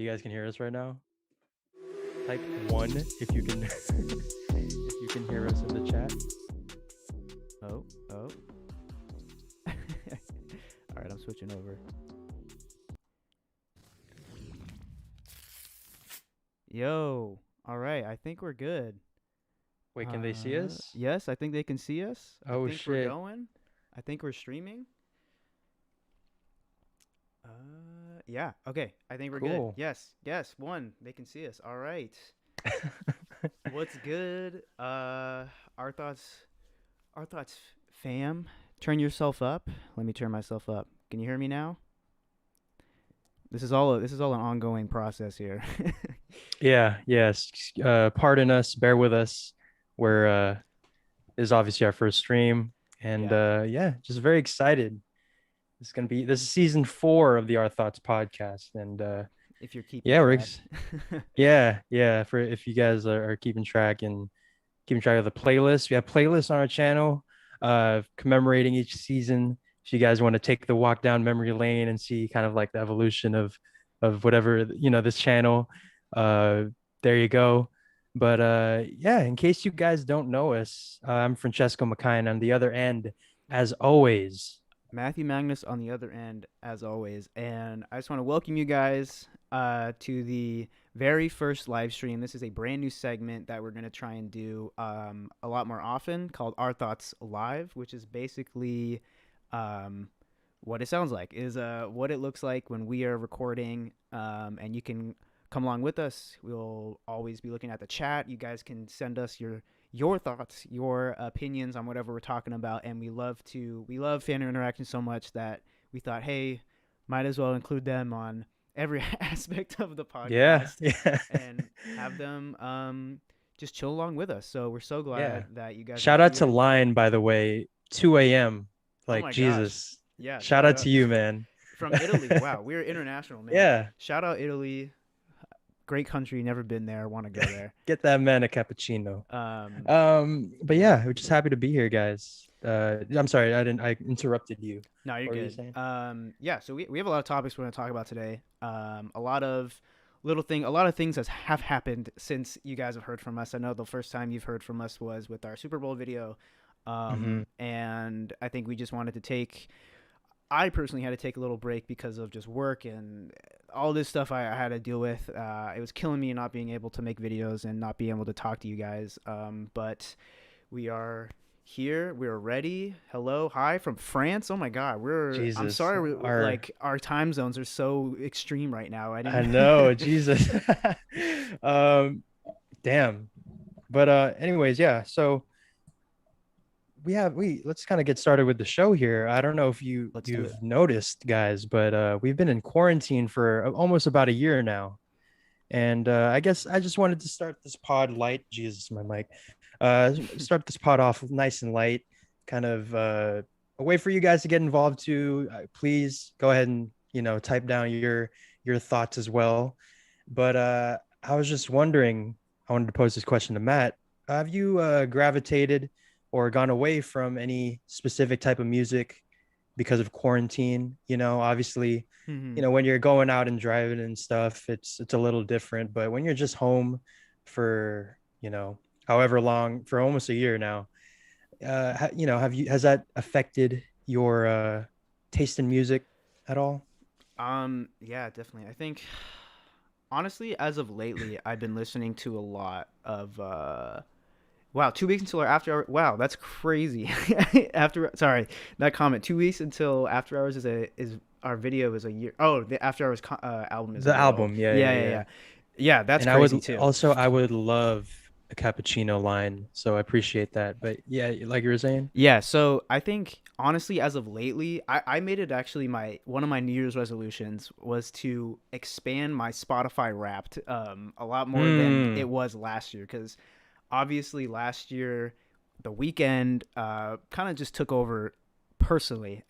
you guys can hear us right now. Type one if you can if you can hear us in the chat. Oh, oh. All right, I'm switching over. Yo. All right, I think we're good. Wait, can they see us? Yes, I think they can see us. I Oh think we're shit. going. I think we're streaming. Yeah. Okay. I think we're good. Cool. Yes. Yes. One. They can see us. All right. What's good? Our thoughts. Our thoughts, fam. Turn yourself up. Let me turn myself up. Can you hear me now? This is all an ongoing process here. Yeah, yes. Pardon us, bear with us. We're this is obviously our first stream. And Yeah. yeah, just very excited. This is season 4 of the Our Thoughts podcast. And If you're keeping yeah, track. yeah. For if you guys are keeping track and keeping track of the playlist. We have playlists on our channel, commemorating each season. If you guys want to take the walk down memory lane and see kind of like the evolution of whatever this channel, uh, there you go. But yeah, in case you guys don't know us, I'm Francesco McKine on the other end, as always. Matthew Magnus on the other end, as always. And I just want to welcome you guys to the very first live stream. This is a brand new segment that we're going to try and do a lot more often called Our Thoughts Live, which is basically what it sounds like, is what it looks like when we are recording. And you can come along with us. We'll always be looking at the chat. You guys can send us your thoughts, your opinions on whatever we're talking about, and we love fan interaction so much that we thought, hey, might as well include them on every aspect of the podcast, Yeah. and have them just chill along with us. So we're so glad that you guys are Shout out to here. Line, by the way, 2 a.m. Oh Like my gosh, Jesus. yeah! Shout out to you, man. From Italy. Wow, we're international, man. Yeah. Shout out Italy. Great country, never been there, want to go there. Get that man a cappuccino. But yeah, we're just happy to be here, guys. I'm sorry, I interrupted you. No, you're What were you good. saying? Yeah, so we have a lot of topics we're going to talk about today. A lot of things have happened since you guys have heard from us. I know the first time you've heard from us was with our Super Bowl video. And I think we just wanted to I personally had to take a little break because of just work and all this stuff I had to deal with. It was killing me not being able to make videos and not being able to talk to you guys. But we are here. We're ready. Hello. Hi from France. Oh my God. I'm Jesus. sorry. Our time zones are so extreme right now. I know. Jesus. Damn. But anyways, yeah. So let's kind of get started with the show here. I don't know if you've noticed, guys, but we've been in quarantine for almost about a year now. And I guess I just wanted to start this pod light. Jesus, my mic. Start this pod off nice and light, kind of a way for you guys to get involved too. Please go ahead and type down your thoughts as well. But I was just wondering, I wanted to pose this question to Matt. Have you gravitated or gone away from any specific type of music because of quarantine? Obviously, when you're going out and driving and stuff, it's a little different. But when you're just home for, however long, for almost a year now, has that affected your taste in music at all? Yeah, definitely. I think, honestly, as of lately, I've been listening to a lot of wow, 2 weeks until after hour. Wow, that's crazy. Sorry, that comment. 2 weeks until After Hours is our video is a year. Oh, the After Hours album is the album. Yeah. Yeah, that's and crazy too. I would love a cappuccino line, so I appreciate that. But yeah, like you were saying. Yeah, so I think honestly, as of lately, I made it actually one of my New Year's resolutions was to expand my Spotify Wrapped a lot more than it was last year, because obviously last year the weekend kind of just took over personally.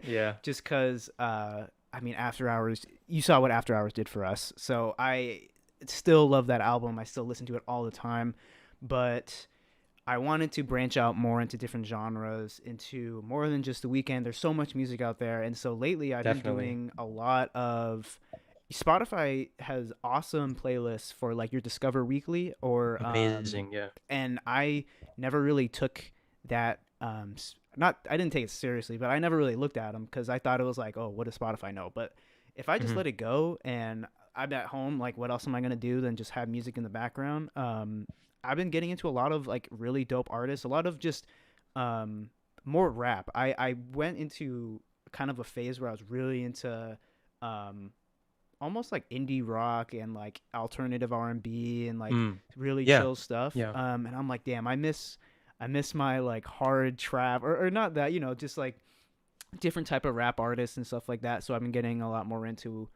Yeah, just because After Hours, you saw what After Hours did for us, so I still love that album. I still listen to it all the time, but I wanted to branch out more into different genres, into more than just the weekend. There's so much music out there, and so lately I've been doing a lot of Spotify has awesome playlists for like your Discover Weekly or Amazing. Yeah. and I never really took that not I didn't take it seriously, but I never really looked at them because I thought it was like, oh, what does Spotify know? But if I just Hmm. let it go and I'm at home, like what else am I gonna do than just have music in the background? I've been getting into a lot of like really dope artists, a lot of just um more rap. I went into kind of a phase where I was really into um almost like indie rock and like alternative R&B and like Mm. really Yeah. chill stuff. Yeah. And I'm like, damn, I miss my like hard trap or not that, just like different type of rap artists and stuff like that. So I've been getting a lot more into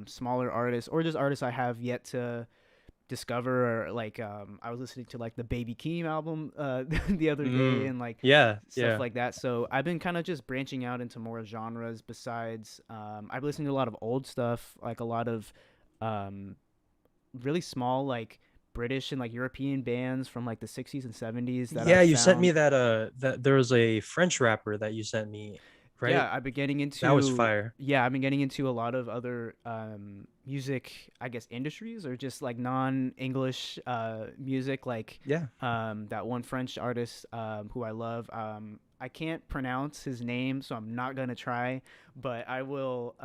smaller artists or just artists I have yet to discover. Or like I was listening to like the Baby Keem album the other day Mm. and like Yeah. stuff Yeah. like that. So I've been kind of just branching out into more genres. Besides, I've listened to a lot of old stuff, like a lot of um, really small like British and like European bands from like the 60s and 70s that Yeah. I've You sent me found. that there was a French rapper that you sent me, right? Yeah, I've been getting That was into fire. yeah, I've been getting into a lot of other music, I guess, industries or just like non-English music, like Yeah. that one French artist who I love. I can't pronounce his name, so I'm not gonna try, but I will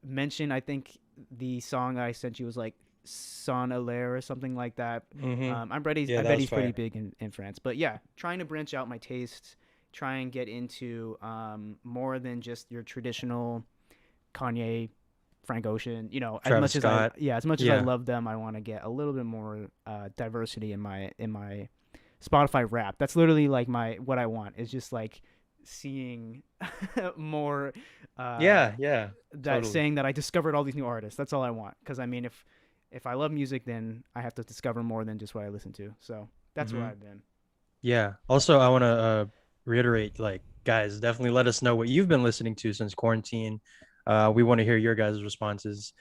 mention. I think the song I sent you was like "Son Alaire" or something like that. Hmm. I'm ready. Yeah, I that bet was he's pretty fire. big in France. But yeah, trying to branch out my tastes, try and get into more than just your traditional Kanye, Frank Ocean. As Travis much as I Scott. yeah, as much as I Yeah. love them, I want to get a little bit more diversity in my Spotify rap. That's literally like my what I want is just like seeing more uh Yeah. Yeah. that Totally. saying that I discovered all these new artists. That's all I want. Because I mean, if I love music, then I have to discover more than just what I listen to. So that's where Hmm. I've been. Yeah. Also, I want to reiterate, like, guys, definitely let us know what you've been listening to since quarantine. We want to hear your guys' responses.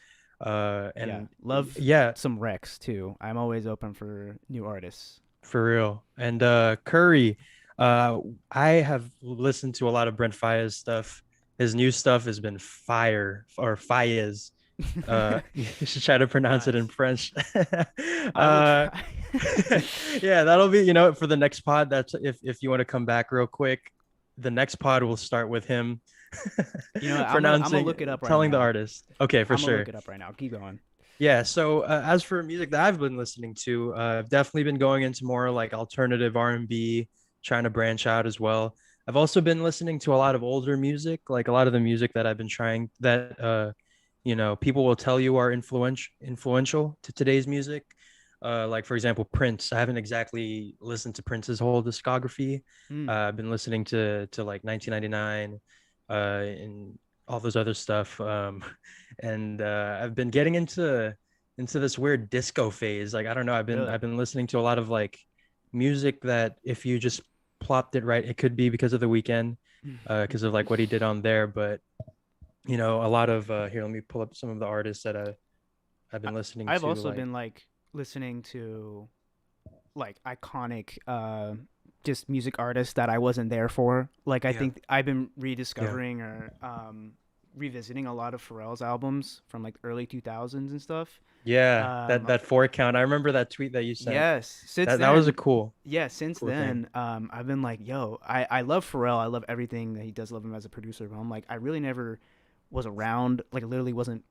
Yeah, And love yeah, some Rex too. I'm always open for new artists. for real. And Curry, uh, I have listened to a lot of Brent Faiyaz stuff. His new stuff has been fire, or Faiyaz. You should try to pronounce it in Nice. French. I will uh, try. yeah, that'll be, for the next pod. That's if you want to come back real quick. The next pod will start with him What, I'm gonna pronouncing, look it up right telling the now. artist. Okay, for I'm gonna look sure. it up right now. Keep going. Yeah. So as for music that I've been listening to, I've definitely been going into more like alternative R&B, trying to branch out as well. I've also been listening to a lot of older music, like a lot of the music that I've been trying that people will tell you are influential to today's music. Like for example, Prince. I haven't exactly listened to Prince's whole discography. Hmm. I've been listening to like 1999, and all those other stuff. And I've been getting into this weird disco phase. Like I don't know. I've been Really? I've been listening to a lot of like music that if you just plopped it right, it could be because of the weekend, because of like what he did on there. But a lot of here, let me pull up some of the artists that I've I, been listening I've to. also Like, been like listening to like iconic just music artists that I wasn't there for. Like I yeah, think I've been yeah, rediscovering or revisiting a lot of Pharrell's albums from like early 2000s and stuff. yeah. That Um that four count. I remember that tweet that you sent. yes, since That was a then cool, yeah, since cool thing. then I've been like, yo, I love Pharrell. I love everything that he does. Love him as a producer, but I'm like I really never was around, like literally wasn't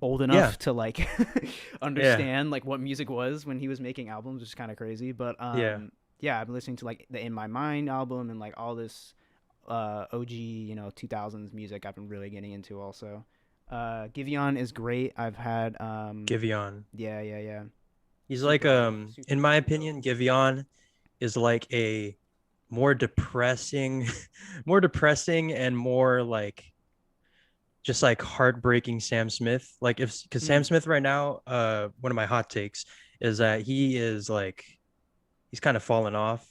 old Yeah, enough to like yeah, understand like what music was when he was making albums, which is kind of crazy. But yeah. yeah, I've been listening to like the In My Mind album and like all this OG 2000s music. I've been really getting into also. Giveon is great. I've had Giveon. yeah, yeah, yeah. He's like Super in my super dope. opinion, Giveon is like a more depressing, more depressing and more like just like heartbreaking Sam Smith. Like if because Sam Mm, Smith right now, one of my hot takes is that he is like he's kind of fallen off,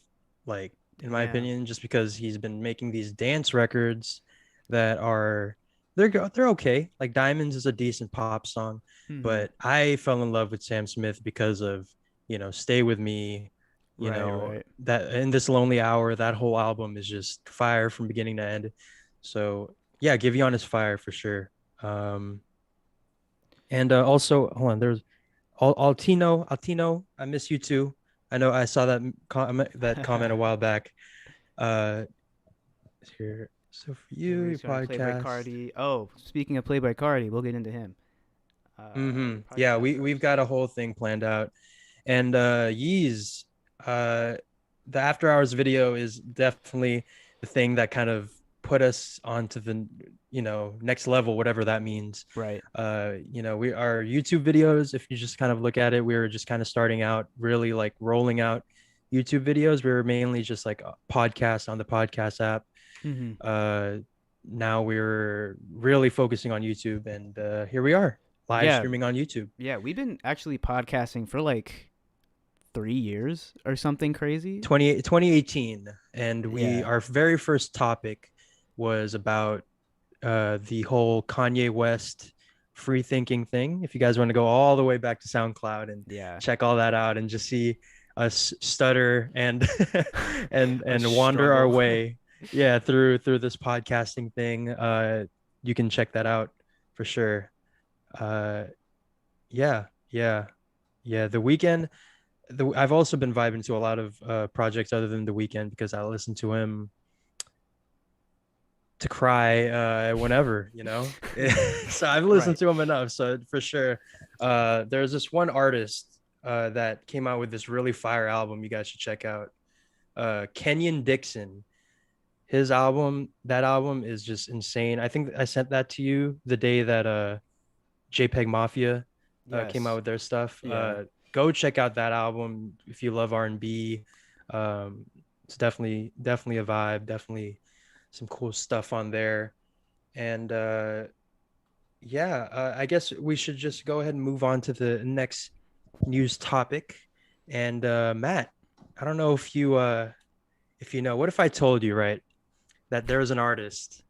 like in my damn. opinion, just because he's been making these dance records that are they're okay. Like Diamonds is a decent pop song, Mm-hmm. but I fell in love with Sam Smith because of Stay With Me, Right, right. that in this lonely hour, that whole album is just fire from beginning to end. So yeah, Giveon is fire for sure. Um, And also, hold on, there's Altino. I miss you too. I know I saw that comment a while back. Uh, here. So for you, Henry's your trying to play by podcast. Cardi. Oh, speaking of play by Cardi, we'll get into him. Your Yeah, podcast we've host. got a whole thing planned out. And Yeez, uh, the after hours video is definitely the thing that kind of put us onto the next level, whatever that means. Right. We our YouTube videos, if you just kind of look at it, we were just kind of starting out, really like rolling out YouTube videos. We were mainly just like a podcast on the podcast app. Mm-hmm. Uh, Now we're really focusing on YouTube, and here we are, live Yeah, streaming on YouTube. yeah. We've been actually podcasting for like 3 years or something crazy. 2018, and we Yeah. our very first topic was about the whole Kanye West free thinking thing. If you guys want to go all the way back to SoundCloud and Yeah. check all that out and just see us stutter and A and wander our struggle. way, yeah, through this podcasting thing, you can check that out for sure. uh yeah, yeah, yeah. The weekend, I've also been vibing to a lot of projects other than the weekend because I listen to him to cry whenever. So I've listened Right. to him enough. So for sure, there's this one artist that came out with this really fire album you guys should check out. Kenyon Dixon. That album is just insane. I think I sent that to you the day that JPEG Mafia came out Yes. with their stuff. Yeah. Go check out that album if you love R&B. Um, it's definitely a vibe. Definitely some cool stuff on there. And yeah, I guess we should just go ahead and move on to the next news topic. And Matt, I don't know if you know. What if I told you, right, that there was an artist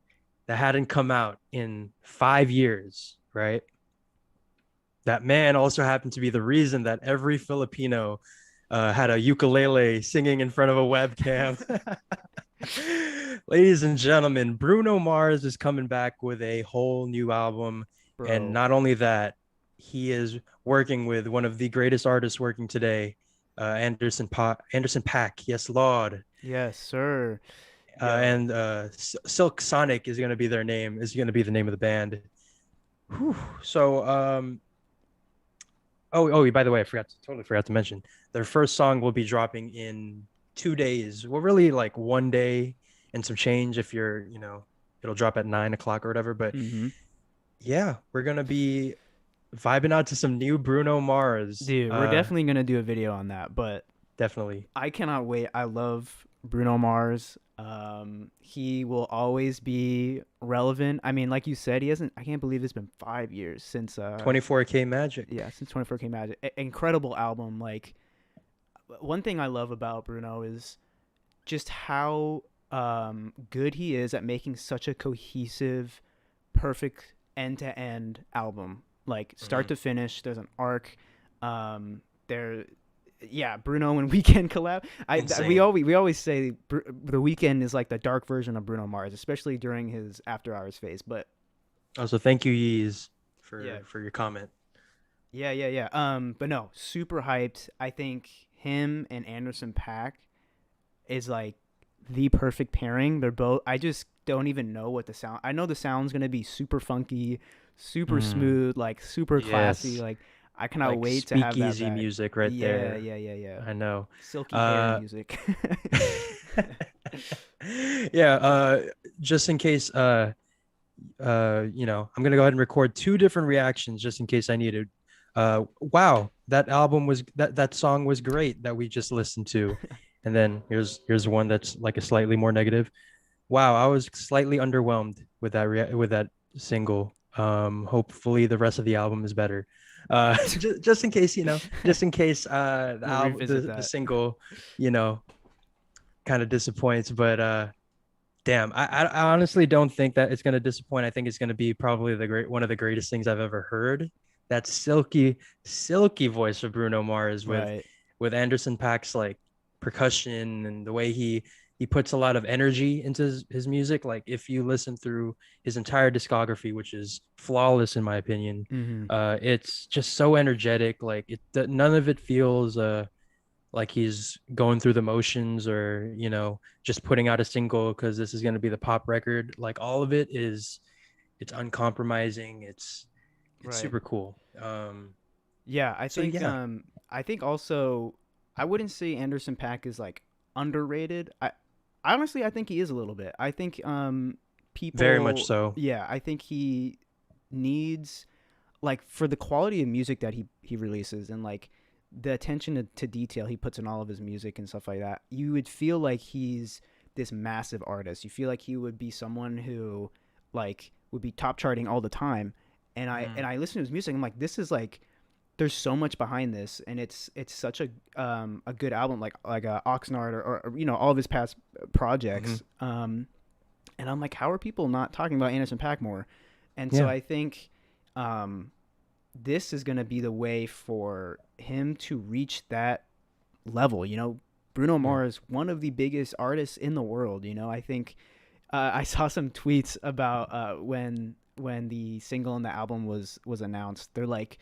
that hadn't come out in 5 years, right? That man also happened to be the reason that every Filipino had a ukulele singing in front of a webcam. Ladies and gentlemen, Bruno Mars is coming back with a whole new album. And Bro. not only that, he is working with one of the greatest artists working today, Anderson Paak. Yes, Lord. Yes, sir. Yo. And Silk Sonic is going to be their name, is going to be the name of the band. Whew. So, oh, by the way, totally forgot to mention their first song will be dropping in 2 days. Well, really like one day and some change if it'll drop at 9 o'clock or whatever. But Mm-hmm. yeah, we're gonna be vibing out to some new Bruno Mars. Dude, we're definitely gonna do a video on that, but Definitely. I cannot wait. I love Bruno Mars. He will always be relevant. I mean, like you said, he hasn't. I can't believe it's been 5 years since. 24K Magic. Yeah, since 24 came out. Incredible album. Like one thing I love about Bruno is just how good he is at making such a cohesive, perfect end to end album. Like start Mhm. to finish. There's an arc. There yeah, Bruno and Weekend collab. We Insane. always say the Weekend is like the dark version of Bruno Mars, especially during his After Hours phase. But Also, thank you, Yeez, yeah, for your comment. yeah. But no, super hyped. I think him and Anderson Paak is like the perfect pairing. They're both. I just don't even know what the sound. I know the sound's gonna be super funky, super Mm, smooth, like super classy. yes, Like I cannot like wait to have that speakeasy back. music right Yeah, there. yeah. I know. Silky hair Uh, music. yeah. Just in case, I'm gonna go ahead and record two different reactions just in case I needed. Wow, that song was great that we just listened to, and then here's one that's like a slightly more negative. Wow, I was slightly underwhelmed with that single. Hopefully the rest of the album is better. Just in case, just in case the We'll album revisit the that. single, you know, kind of disappoints. But damn, I honestly don't think that it's gonna disappoint. I think it's gonna be probably one of the greatest things I've ever heard. That silky voice of Bruno Mars with Right. Anderson Paak's like percussion and the way he he puts a lot of energy into his music. Like if you listen through his entire discography, which is flawless in my opinion, Mm-hmm. it's just so energetic. Like none of it feels like he's going through the motions or just putting out a single because this is going to be the pop record. Like all of it is, it's uncompromising. It's Right. super cool. Yeah, So yeah, I think also I wouldn't say Anderson Paak is like underrated. I honestly I think he is a little bit. I think very much people so. yeah, I think he needs like for the quality of music that he releases and like the attention to detail he puts in all of his music and stuff like that. You would feel like he's this massive artist. You feel like he would be someone who like would be top charting all the time. And Mhm. I listen to his music. I'm like, this is like there's so much behind this, and it's such a good album, like Oxnard or all of his past Mhm. projects. And I'm like, how are people not talking about Anderson Paak more? And so Yeah. I think um, this is going to be the way for him to reach that level. Bruno Yeah. Mars is one of the biggest artists in the world. I think I saw some tweets about when the single and the album was announced. They're like,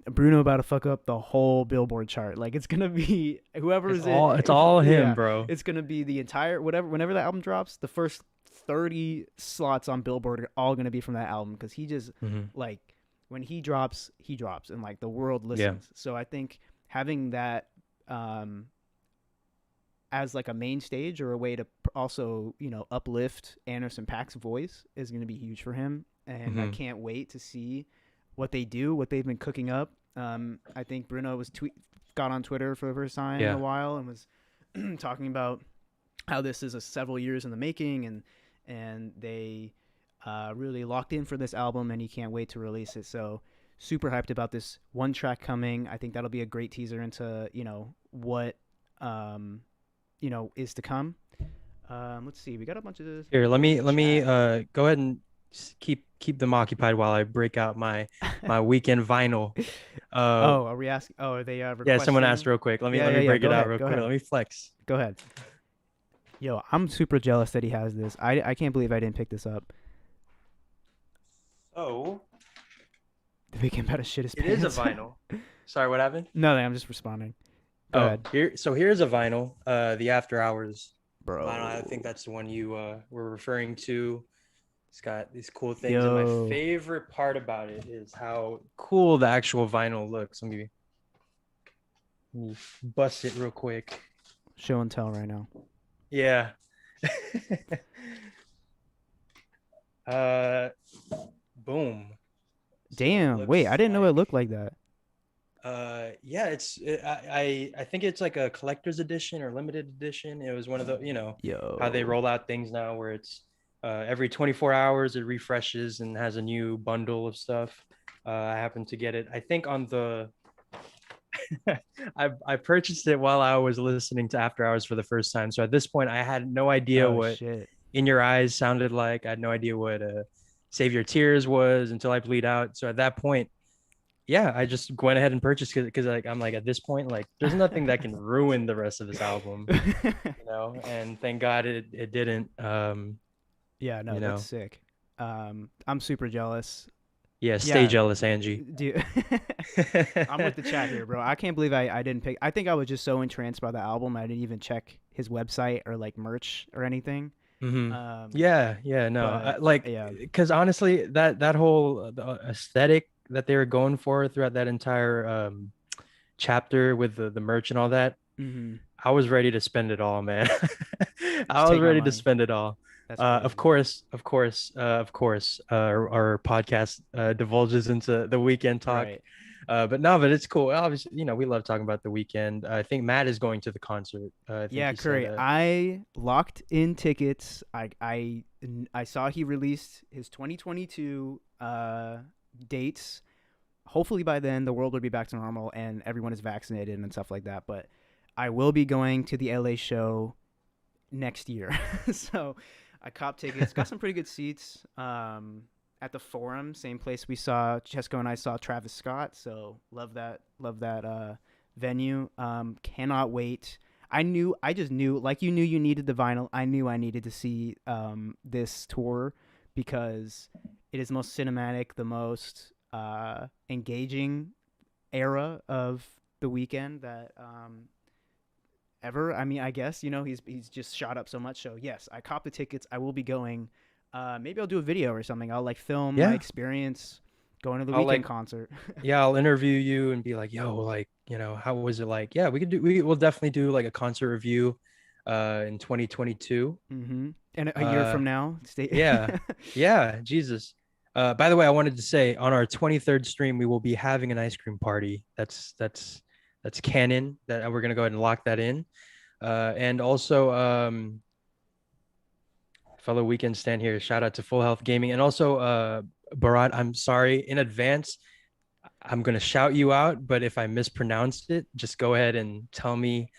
Bruno about to fuck up the whole Billboard chart. Like it's gonna be It's whoever's all it's it. all him, Yeah, bro. it's gonna be the entire whenever that album drops. The first 30 slots on Billboard are all gonna be from that album because he just Hmm. like when he drops, and like the world Yeah. listens. So I think having that um, as like a main stage or a way to also uplift Anderson Paak's voice is going to be huge for him, and I Hmm. can't wait to see what they've been cooking up. I think Bruno got on Twitter for the first time in a Yeah. while and was talking about how this is a several years in the making, and they really locked in for this album, and he can't wait to release it. So super hyped about this one track coming. I think that'll be a great teaser into what um, is to come. Let's see. We got a bunch of Here, let people in me the let me chat. go ahead and keep them occupied while I break out my weekend vinyl. Uh Oh, are we asking? Oh, are they yeah, someone asked requesting? real quick. Let me Yeah, let yeah, me yeah. break Go it out ahead. real Go quick. ahead. Let me flex. Go ahead. Yo, I'm super jealous that he has this. I can't believe I didn't pick this up. So The weekend about to shit his it is a pants. vinyl. Sorry, what happened? No, I'm just responding. Go Oh, ahead, here's a vinyl. The After Hours vinyl. I think bro. that's the one you were referring to. It's got these cool things, and my Yo, favorite part about it is how cool the actual vinyl looks. Let me bust it real quick. show and tell right now. Yeah. uh, boom. So it Damn. Wait, I looks didn't know it like looked like that. yeah, I think it's like a collector's edition or limited edition. It was one of the, how they Yo. roll out things now where it's every 24 hours it refreshes and has a new bundle of stuff. I happened to get it, I think on the I purchased it while I was listening to After Hours for the first time. So at this point, I had no idea Oh what shit. In Your Eyes sounded like. I had no idea what Save Your Tears was until I bleed out. So at that point, yeah, I just went ahead and purchased it because like I'm like at this point, like there's nothing that can ruin the rest of this album, And thank God it didn't. Yeah, no, You that's know, sick. I'm super jealous. yeah, stay Yeah, jealous, Angie. dude. I'm with the chat here, bro. I can't believe I didn't pick. I think I was just so entranced by the album, I didn't even check his website or like merch or anything. Hmm. Um, Yeah, yeah, no, but like, yeah. because honestly, that whole aesthetic that they were going for throughout that entire chapter with the merch and all that, Hmm. I was ready to spend it all, man. Just I was take my ready to money. spend it all. That's crazy. Our podcast divulges into the weekend talk. Right. But no, but it's cool. Obviously, we love talking about the weekend. I think Matt is going to the concert. I think Yeah, he said, Curry. I locked in tickets. I saw he released his 2022 dates. Hopefully by then the world will be back to normal and everyone is vaccinated and stuff like that. But I will be going to the LA show next year. So I copped tickets, got some pretty good seats. At the Forum, same place we saw Chesco and I saw Travis Scott. So love that venue. Cannot wait. I just knew, like you knew you needed the vinyl. I knew I needed to see this tour because it is the most cinematic, the most engaging era of the weekend that ever. I mean, I guess he's just shot up so much. So yes, I copped the tickets. I will be going. Maybe I'll do a video or something. I'll like film my Yeah, experience going to the I'll weekend like concert. yeah, I'll interview you and be like, yo, like, how was it like? Yeah, we'll definitely do like a concert review in 2022. Mm-hmm. And a year Uh from now, stay. yeah. Yeah, Jesus. By the way, I wanted to say on our 23rd stream we will be having an ice cream party. That's canon that we're going to go ahead and lock that in. And also fellow weekend stand here, shout out to Full Health Gaming and also Barat, I'm sorry in advance. I'm gonna shout you out, but if I mispronounced it, just go ahead and tell me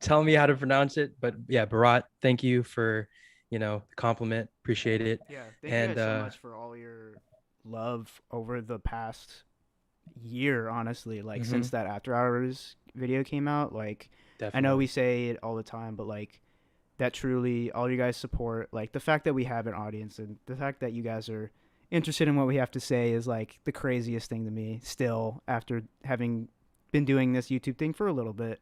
tell me how to pronounce it. But yeah, Barat, thank you for the compliment. Appreciate it. Yeah, thank you And guys so much for all your love over the past year, honestly. Like mhm, since that After Hours video came out, like I know we definitely. say it all the time, but like that truly all you guys support, like the fact that we have an audience and the fact that you guys are interested in what we have to say is like the craziest thing to me still after having been doing this YouTube thing for a little bit.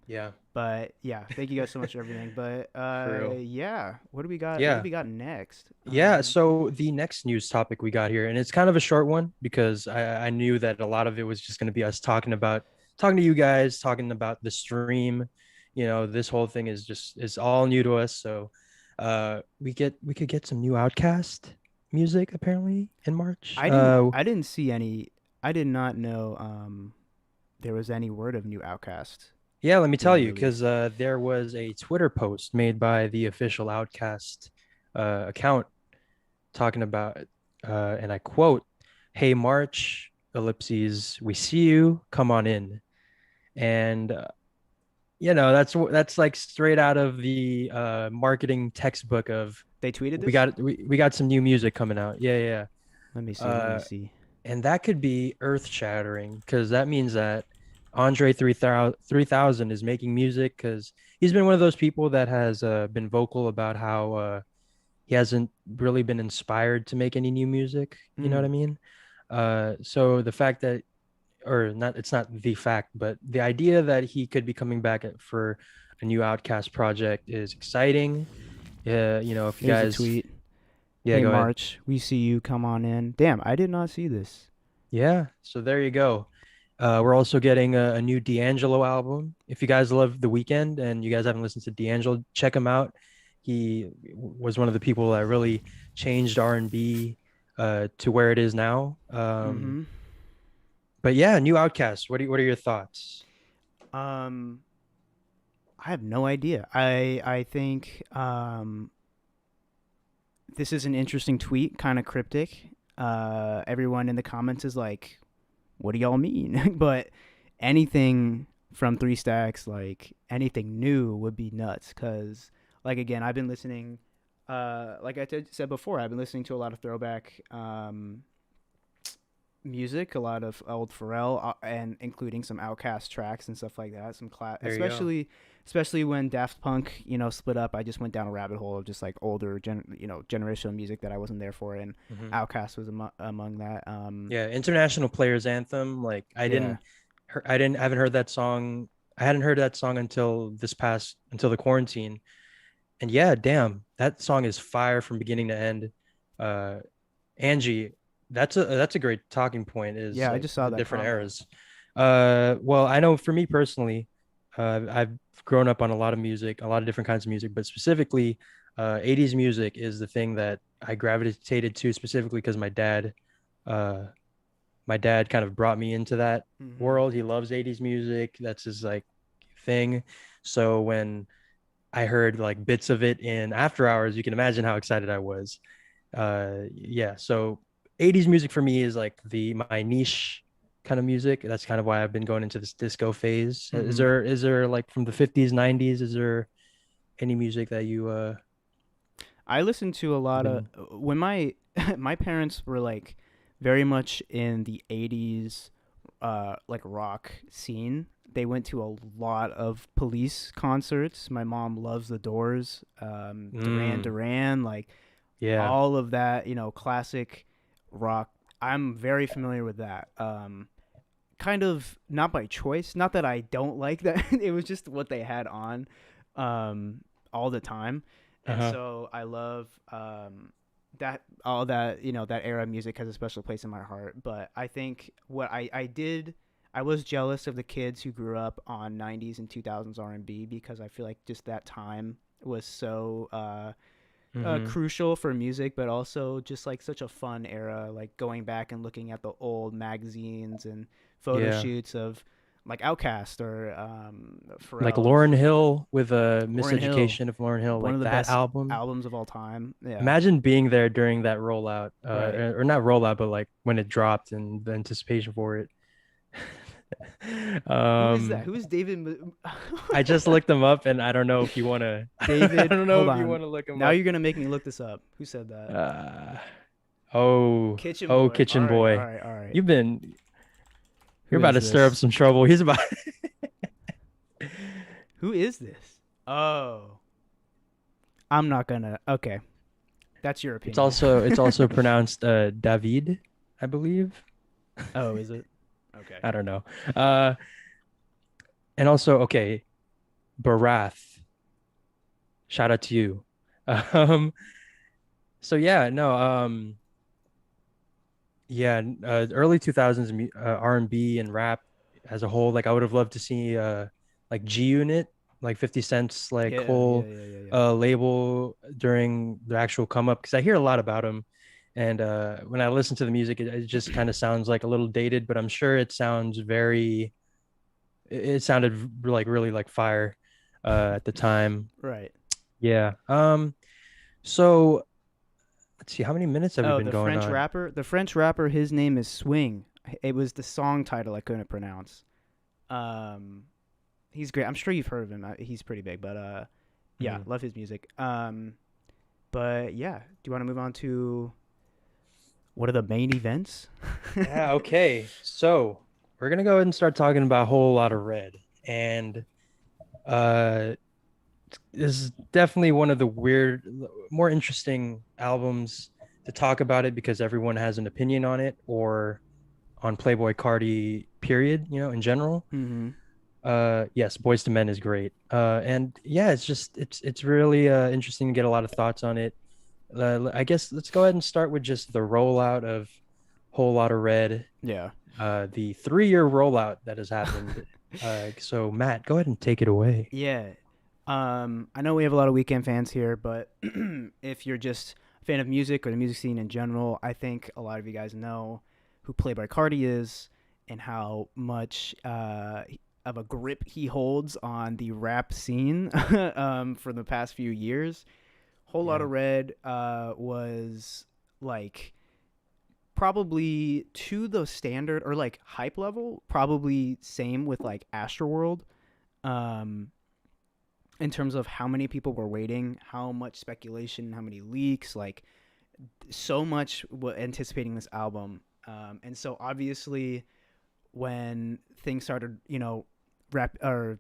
Yeah, But yeah, thank you guys so much for everything. But for real. yeah, what do we got? What do Yeah. we got next? Yeah, so the next news topic we got here, and it's kind of a short one because I knew that a lot of it was just going to be us talking to you guys, talking about the stream. This whole thing is all new to us. So we could get some new Outcast music apparently in March. I didn't see any. I did not know there was any word of new Outcast Yeah, let me tell being you, because released. there was a Twitter post made by the official Outcast account talking about, and I quote, "Hey March, ellipses, we see you. Come on in." And that's like straight out of the marketing textbook of They tweeted we this. we got some new music coming out. Yeah, yeah. Let me see. Let me Uh, see. and that could be earth shattering because that means that Andre 3000 is making music because he's been one of those people that has been vocal about how he hasn't really been inspired to make any new music. You know what Mm. I mean? So the fact that, or not, it's not the fact, but the idea that he could be coming back for a new Outcast project is exciting. Yeah, if you Here's a guys, tweet. yeah, Hey go ahead. March, we see you. Come on in. Damn, I did not see this. Yeah, so there you go. We're also getting a new D'Angelo album. If you guys love The Weeknd and you guys haven't listened to D'Angelo, check him out. He was one of the people that really changed R&B to where it is now. Mm-hmm. But yeah, new Outcast. What are your thoughts? Um, I have no idea. I think this is an interesting tweet, kind of cryptic. Everyone in the comments is like, "What do y'all mean?" But anything from Three Stacks, like anything new, would be nuts. Cause, like again, I've been listening. Like said before, I've been listening to a lot of throwback music, a lot of old Pharrell, and including some Outkast tracks and stuff like that. Some There you go. especially when Daft Punk, split up. I just went down a rabbit hole of just like older, generational music that I wasn't there for, and Mhm. Outkast was among that. Yeah, International Players Anthem. Like Yeah. I haven't heard that song. I hadn't heard that song until the quarantine. And yeah, damn, that song is fire from beginning to end. Uh, Angie, that's a great talking point is Yeah, I like just saw the that different comment. eras. Well, I know for me personally, I've grown up on a lot of music, a lot of different kinds of music, but specifically, 80s music is the thing that I gravitated to specifically because uh, my dad kind of brought me into that Mm-hmm. world. He loves 80s music. That's his like thing. So when I heard like bits of it in After Hours, you can imagine how excited I was. Yeah, so 80s music for me is like the my niche kind of music. That's kind of why I've been going into this disco phase. Mm-hmm. Is there like from the 50s, 90s, is there any music that you I listened to a lot of been when my my parents were like very much in the 80s, like rock scene. They went to a lot of Police concerts. My mom loves the Doors, Duran Mm, Duran, like yeah. all of that, classic rock. I'm very familiar with that. Kind of not by choice. Not that I don't like that. It was just what they had on um, all the time, and Uh-huh. so I love that all that that era of music has a special place in my heart. But I think what I did. I was jealous of the kids who grew up on 90s and 2000s R&B because I feel like just that time was so Mm-hmm. crucial for music, but also just like such a fun era. Like going back and looking at the old magazines and photo Yeah. shoots of like Outkast or Like Pharrell's, Lauryn Hill with a Lauryn Hill, Miseducation of Lauryn Hill, one of like the that best album. albums of all time. Yeah, Imagine being there during that rollout, right. or not rollout, but like when it dropped and the anticipation for it. Who is that? Um, Who is David? I just looked them up, and I don't know if you want to. I David, don't know hold if you on. want to look them Now up. you're gonna make me look this up. Who said that? Uh, Kitchen oh, Boy. All Kitchen right, all Boy, right, all right. you've been you're Who about is to stir up this? some trouble. He's about. Who is this? Oh, I'm not gonna. Okay, that's your opinion. It's also pronounced David, I believe. Oh, is it? Okay. I don't know. Uh, and also, okay, Barath. Shout out to you. Um, so yeah, no, yeah, early 2000s R&B and rap as a whole. Like I would have loved to see like G Unit, like 50 Cent's like Yeah, yeah, whole yeah, yeah, yeah. label during the actual come up because I hear a lot about him. And when I listen to the music, it just kind of sounds like a little dated, but I'm sure it sounds very it sounded like really like fire at the time. Right. Yeah. So let's see, how many minutes have we Oh, been the going French on? rapper. The French rapper. His name is Swing. It was the song title I couldn't pronounce. Um, he's great. I'm sure you've heard of him. He's pretty big, but yeah, Mhm. love his music. But yeah, do you want to move on to what are the main events? Yeah, okay. So we're gonna go ahead and start talking about a whole lot of red. And uh this is definitely one of the more interesting albums to talk about it because everyone has an opinion on it or on Playboy Cardi, period, in general. Mm-hmm. Yes, Boys to Men is great. And yeah, it's really interesting to get a lot of thoughts on it. I guess let's go ahead and start with just the rollout of Whole Lotta Red, Yeah. the 3-year rollout that has happened. So Matt, go ahead and take it away. Yeah. I know we have a lot of weekend fans here, but if you're just a fan of music or the music scene in general, I think a lot of you guys know who Playboy Cardi is and how much of a grip he holds on the rap scene for the past few years. Whole Lot Yeah. of Red was like probably to the standard or like hype level, probably same with like Astroworld. Um, in terms of how many people were waiting, how much speculation, how many leaks, like so much anticipating this album. And so obviously when things started,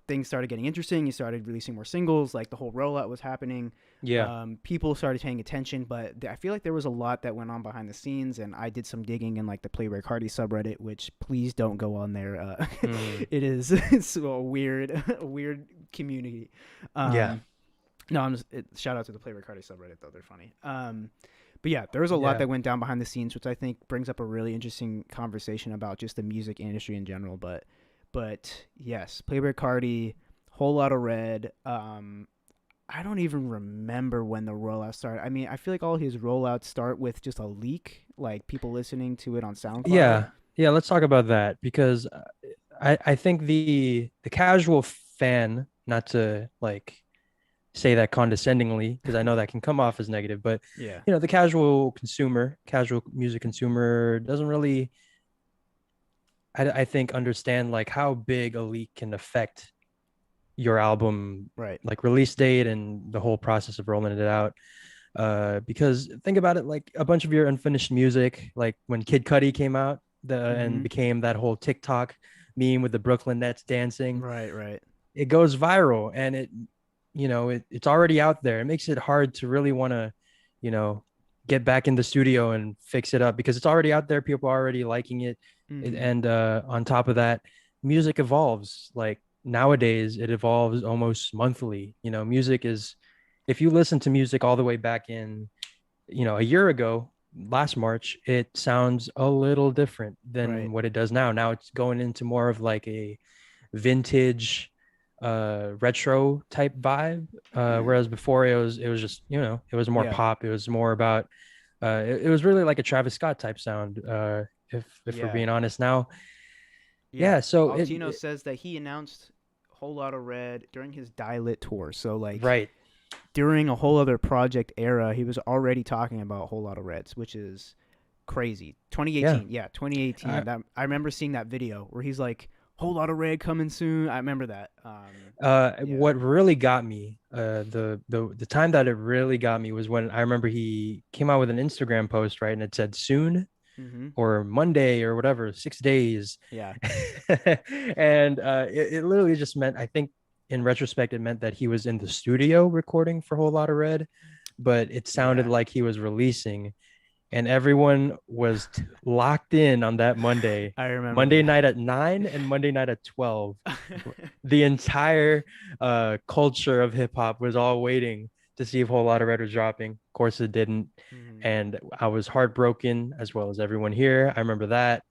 things started getting interesting, you started releasing more singles, like the whole rollout was happening. Yeah. People started paying attention, but I feel like there was a lot that went on behind the scenes, and I did some digging in like the Playboy Cardi subreddit, which please don't go on there. Mhm. It's a weird, a weird community. Yeah. No, shout out to the Playboy Cardi subreddit though; they're funny. But yeah, there was a lot Yeah. that went down behind the scenes, which I think brings up a really interesting conversation about just the music industry in general. But yes, Playboy Cardi, Whole Lot of Red. I don't even remember when the rollout started. I mean, I feel like all his rollouts start with just a leak, like people listening to it on SoundCloud. Yeah. Yeah, let's talk about that because I think the casual fan, not to like say that condescendingly because I know that can come off as negative, but Yeah. the casual music consumer doesn't really I think understand like how big a leak can affect your album Right. like release date and the whole process of rolling it out. Because think about it, like a bunch of your unfinished music, like when Kid Cudi came out, and Mm-hmm. became that whole TikTok meme with the Brooklyn Nets dancing. Right, right. It goes viral, and it's already out there. It makes it hard to really want to, you know, get back in the studio and fix it up because it's already out there. People are already liking it. Mm-hmm. And on top of that, music evolves. Like nowadays, it evolves almost monthly. Music is, if you listen to music all the way back in, a year ago, last March, it sounds a little different than Right. what it does now. Now it's going into more of like a vintage retro type vibe, whereas before it was just it was more Yeah. pop. It was more about it was really like a Travis Scott type sound, if we're Yeah. being honest now. Yeah. Yeah, so Altino says that he announced Whole Lotta Red during his Die tour. So like right. during a whole other project era, he was already talking about Whole Lotta Reds, which is crazy. Yeah. 2018. Yeah, 2018. I, That I remember seeing that video where he's like, "Whole Lotta Red coming soon." I remember that. Yeah. what really got me, the time that it really got me was when I remember he came out with an Instagram post, right, and it said soon Mhm. or Monday or whatever, 6 days. Yeah. And it literally just meant, I think in retrospect, it meant that he was in the studio recording for Whole Lotta Red, but it sounded Yeah. like he was releasing, and everyone was locked in on that I remember. Monday Yeah. night at 9 and Monday night at 12. The entire culture of hip hop was all waiting to see if Whole Lotta Red was dropping. Of course, it didn't, Mhm. and I was heartbroken as well as everyone here. I remember that.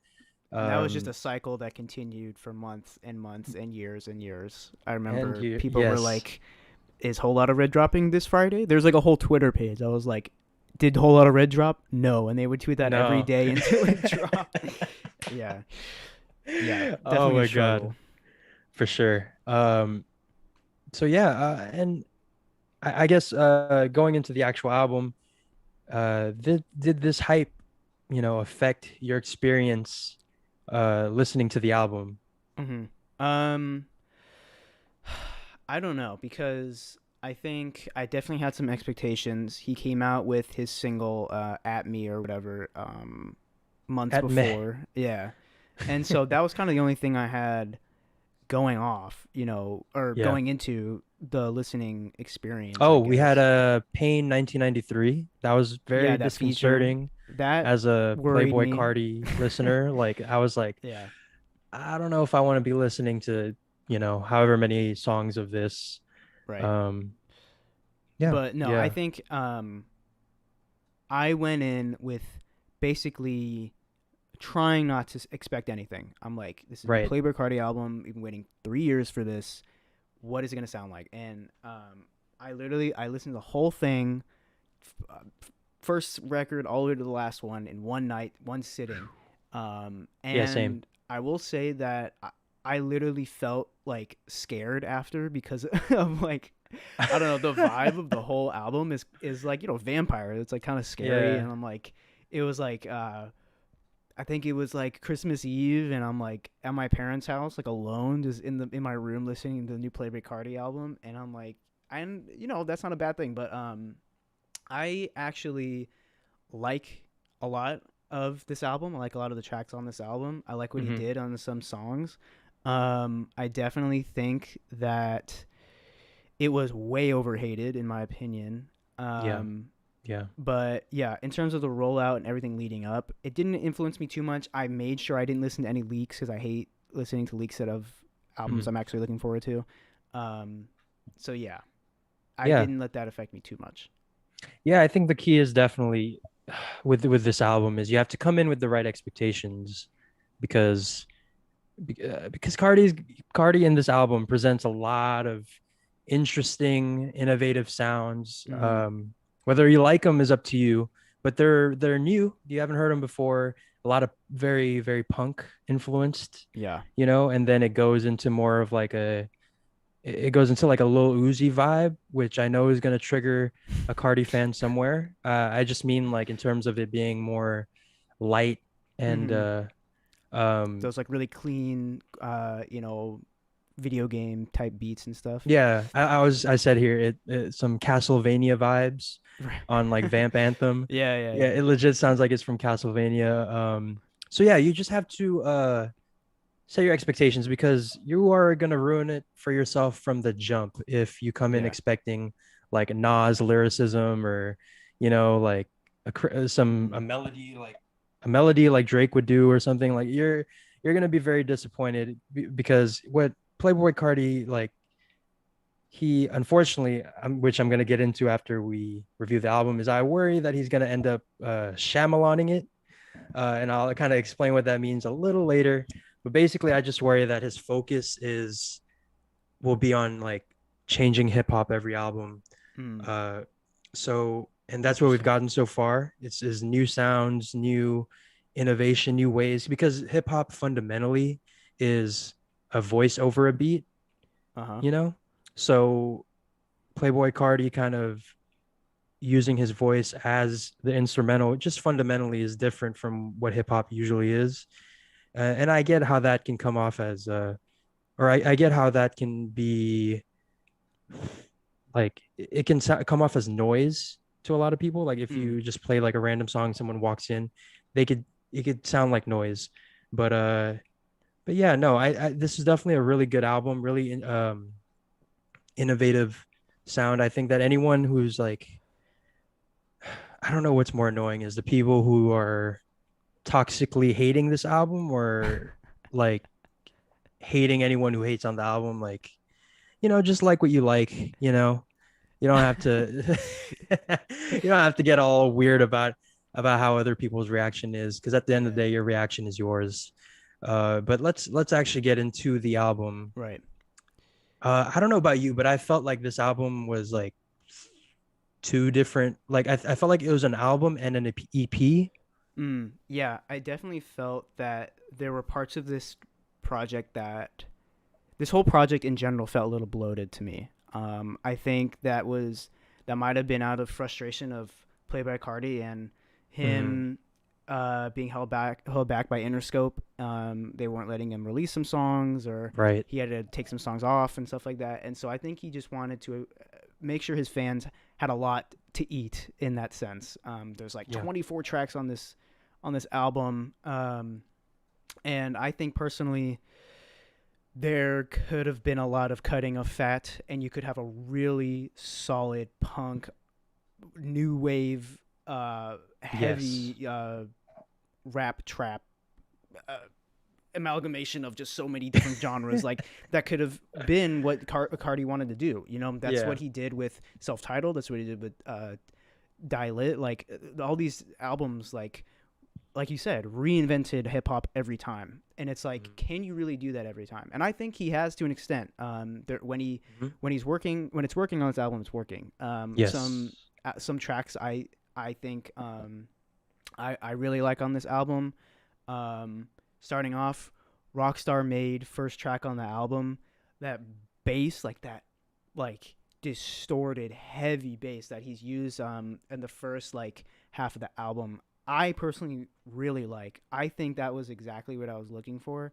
And that was just Um, a cycle that continued for months and months and years and years. I and remember you, people were yes, like, "Is Whole Lotta Red dropping this Friday?" There's like a whole Twitter page. I was like, "Did Whole Lotta Red drop?" No, and they would tweet that every no. day until it dropped. Yeah, yeah, Oh definitely a my God, struggle. for sure. So yeah, and I guess going into the actual album, did this hype, affect your experience listening to the album? Hmm. Um, I don't know because I think I definitely had some expectations. He came out with his single "At Me" or whatever months At meh. before. Yeah, and so that was kind of the only thing I had going off, or Yeah. going into the listening experience, I Oh, we had guess. a Pain 1993. That was Yeah, very that feature disconcerting that as a worried Playboy me. Cardi listener. Like I was like, Yeah, I don't know if I want to be listening to, however many songs of this. right. Um, yeah, But no, I yeah. think I went in with basically trying not to expect anything. I'm like, this is a new Right. Playboy Cardi album. We've been waiting 3 years for this. What is it gonna sound like? And I listened to the whole thing, first record all the way to the last one in one night, one sitting. Yeah, same. And I will say that I literally felt like scared after because of like I don't know, the vibe of the whole album is like, vampire. It's like kind of scary, Yeah. and I'm like, it was like I think it was like Christmas Eve, and I'm like at my parents' house, like alone, just in my room listening to the new Playboy Cardi album, and I'm like, and that's not a bad thing, but I actually like a lot of this album. I like a lot of the tracks on this album. I like what he Hmm. did on some songs. I definitely think that it was way overhated in my opinion. Yeah. Yeah. But yeah, in terms of the rollout and everything leading up, it didn't influence me too much. I made sure I didn't listen to any leaks because I hate listening to leaks of albums Hmm. I'm actually looking forward to. Um, so yeah, I Yeah. didn't let that affect me too much. Yeah, I think the key is definitely with this album is you have to come in with the right expectations because because Cardi in this album presents a lot of interesting, innovative sounds. Mm-hmm. Whether you like them is up to you, but they're new. You haven't heard them before. A lot of very very punk influenced, Yeah. and then it goes into more of like it goes into like a Lil Uzi vibe, which I know is going to trigger a Cardi fan somewhere. I just mean like in terms of it being more light and Mm-hmm. um Those like really clean, video game type beats and stuff. yeah, I said here it some Castlevania vibes Right. on like Vamp Anthem. Yeah, yeah, Yeah, yeah. it legit sounds like it's from Castlevania. So yeah, you just have to set your expectations because you are gonna ruin it for yourself from the jump if you come in Yeah. expecting like Nas lyricism or like a melody like Drake would do or something. Like you're gonna be very disappointed because what Playboy Cardi like he unfortunately which I'm gonna get into after we review the album is I worry that he's gonna end up Shyamalaning it, and I'll kind of explain what that means a little later. But basically, I just worry that his focus is will be on like changing hip hop every album. Mm, Uh, and that's what we've interesting. gotten so far. It's is new sounds, new innovation, new ways because hip hop fundamentally is a voice over a beat, Uh huh. you know. So Playboy Cardi kind of using his voice as the instrumental just fundamentally is different from what hip hop usually is. And I get how that can come off as, or I get how that can be like, it can come off as noise to a lot of people. Like if Mm, you just play like a random song, someone walks in, they could, it could sound like noise. But, uh, but yeah, no, this is definitely a really good album, really, innovative sound. I think that anyone who's like, I don't know what's more annoying is the people who are toxically hating this album or like hating anyone who hates on the album. Like, just like what you like, you don't have to, you don't have to get all weird about how other people's reaction is. Cause at the end of the yeah. day, your reaction is yours. But let's actually get into the album. Right. I don't know about you, but I felt like this album was like two different, like I felt like it was an album and an EP. Yeah, I definitely felt that there were parts of this project that this whole project in general felt a little bloated to me. I think that might have been out of frustration of Playboy Cardi and Mhm. him being held back by Interscope. They weren't letting him release some songs, or Right. he had to take some songs off and stuff like that. And so I think he just wanted to make sure his fans had a lot to eat in that sense. There's like Yeah. 24 tracks on this album, and I think personally there could have been a lot of cutting of fat, and you could have a really solid punk, new wave, Yes. heavy rap trap uh, amalgamation of just so many different genres. Like that could have been what Cardi wanted to do. You know, that's Yeah. what he did with Self-Titled. That's what he did with Dilit. Like all these albums, like you said, reinvented hip hop every time. And it's like, Mhm. can you really do that every time? And I think he has to an extent. Mhm. When it's working on this album, it's working. Yes. Some tracks I think I really like on this album. Starting off, Rockstar made first track on the album. That bass, like that, like distorted heavy bass that he's used in the first like half of the album, I personally really like. I think that was exactly what I was looking for,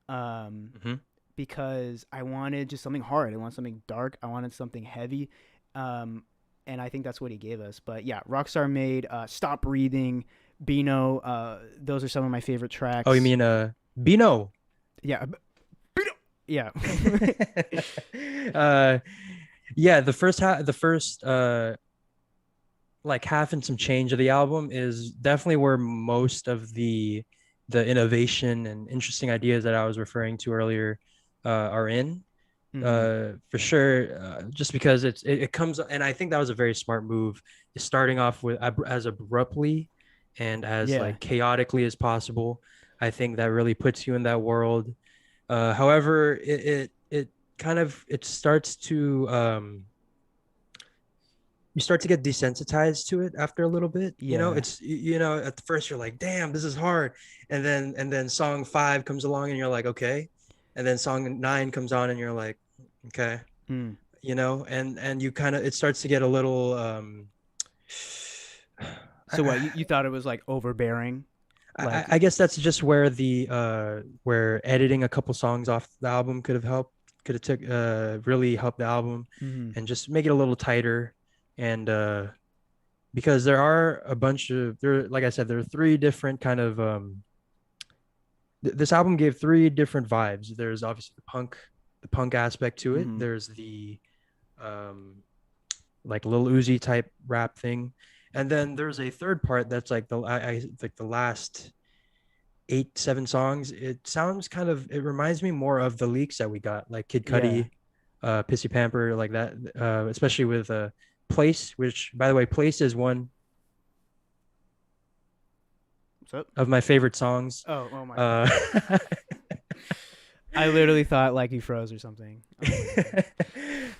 um, Mhm. because I wanted just something hard. I wanted something dark. I wanted something heavy, um, and I think that's what he gave us. But yeah, Rockstar made "Stop Breathing," Beano. Those are some of my favorite Oh, you tracks. mean Bino? Yeah, Beano. Yeah. uh yeah, the first like half and some change of the album is definitely where most of the innovation and interesting ideas that I was referring to earlier are in. Mm-hmm. For sure, just because it comes, and I think that was a very smart move, is starting off with as abruptly and as Yeah. like chaotically as possible. I think that really puts you in that world. However, it kind of it starts to you start to get desensitized to it after a little bit. Yeah. It's at first you're like, damn, this is hard, and then song 5 comes along and you're like, okay, and then song 9 comes on and you're like, okay, Mm. and you kind of it starts to get a little So what you thought it was like overbearing, like I guess that's just where the where editing a couple songs off the album could have helped, could have took really helped the album mm-hmm. and just make it a little tighter. And because there are a bunch of there like I said, there are three different kind of This album gave three different vibes. There's obviously the punk aspect to it. Mm-hmm. There's the um like Lil Uzi type rap thing, and then there's a third part that's like like the last 8 7 songs. It sounds kind of, it reminds me more of the leaks that we got, like Kid Yeah. Cudi, Pissy Pamper, like that, especially with Place, which by the way, Place is one What's up? of my favorite songs. Oh, oh my bad. uh I literally thought like you froze or something.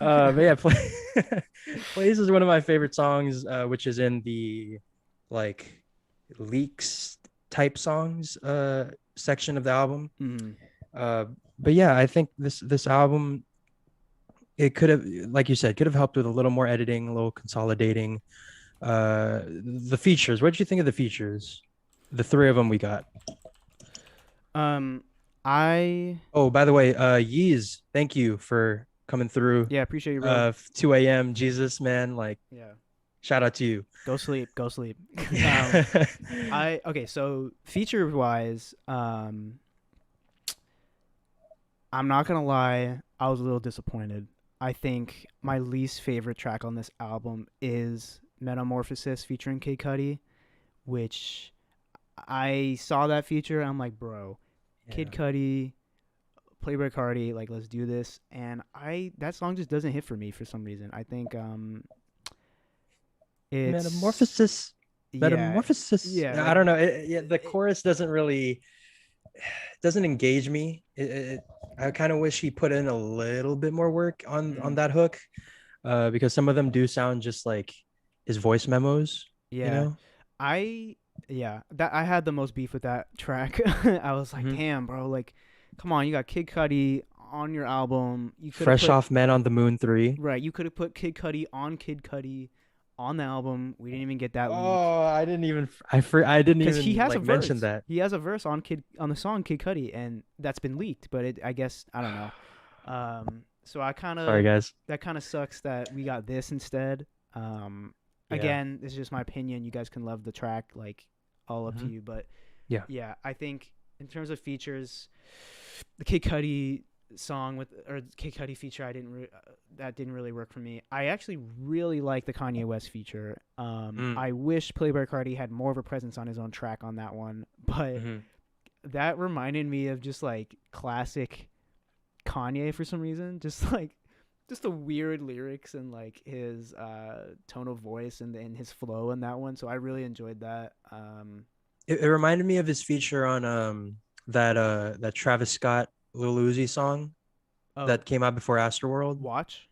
Oh my god. but yeah, Place is one of my favorite songs, which is in the like leaks type songs section of the album. Mm-hmm. uh but yeah, I think this album, it could have, like you said, could have helped with a little more editing, a little consolidating. The features, what did you think of the features, the three of them we got? Um, I Oh, by the way, Yeez, thank you for coming through. yeah, appreciate you, bro. 2 a.m. Jesus, man, like Yeah, shout out to you. go sleep, go sleep. Yeah. I okay. So feature wise, I'm not gonna lie, I was a little disappointed. I think my least favorite track on this album is Metamorphosis featuring Kid Cudi, which I saw that feature. I'm like, bro, Kid Yeah. Cudi, Playboy Cardi, like let's do this. And I that song just doesn't hit for me for some reason. I think it's Metamorphosis. yeah, Metamorphosis. yeah, I like don't know. Yeah, the it, chorus doesn't really, doesn't engage me. I kind of wish he put in a little bit more work on mm, that hook, because some of them do sound just like his voice memos. You yeah. know. I yeah, that I had the most beef with that track. I was like, Hmm. damn, bro, like, come on, you got Kid Cudi on your album. You could have Fresh put off Man on the Moon 3. right. You could have put Kid Cudi on the album. We didn't even get that leak Oh, I didn't because he even has a like mention verse. that. He has a verse on the song Kid Cudi, and that's been leaked. But I guess I don't know. So I kind Sorry, of guys. that kind of sucks that we got this instead. Yeah. Again, this is just my opinion. You guys can love the track, like all up to Hmm. you. But Yeah. yeah, I think in terms of features, the Kid Cudi song with or Kid Cudi feature, that didn't really work for me. I actually really like the Kanye West feature. Mm. I wish Playboi Carti had more of a presence on his own track on that one, but Hmm. that reminded me of just like classic Kanye for some reason. Just the weird lyrics and like his tone of voice and his flow in that one. So I really enjoyed that. It reminded me of his feature on that Travis Scott Lil Uzi song Oh, that came out before Astroworld. watch.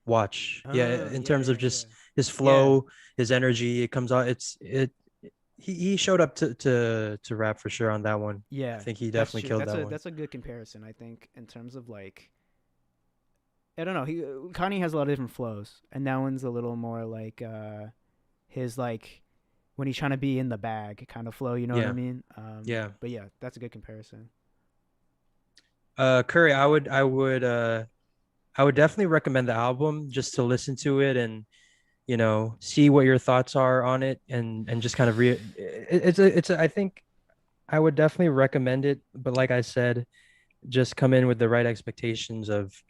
Watch. Yeah, Oh in yeah terms of yeah yeah just his yeah flow, his energy, it comes out. He showed up to rap for sure on that one. I yeah. think he That's definitely true. killed that one. That's a good comparison. I think in terms of like I don't know. Kanye has a lot of different flows, and that one's a little more like his like when he's trying to be in the bag kind of flow. You know what I Yeah. mean? Yeah. But yeah, that's a good comparison. Curry, I would definitely recommend the album just to listen to it and see what your thoughts are on it, and just kind of I think I would definitely recommend it, but like I said, just come in with the right expectations of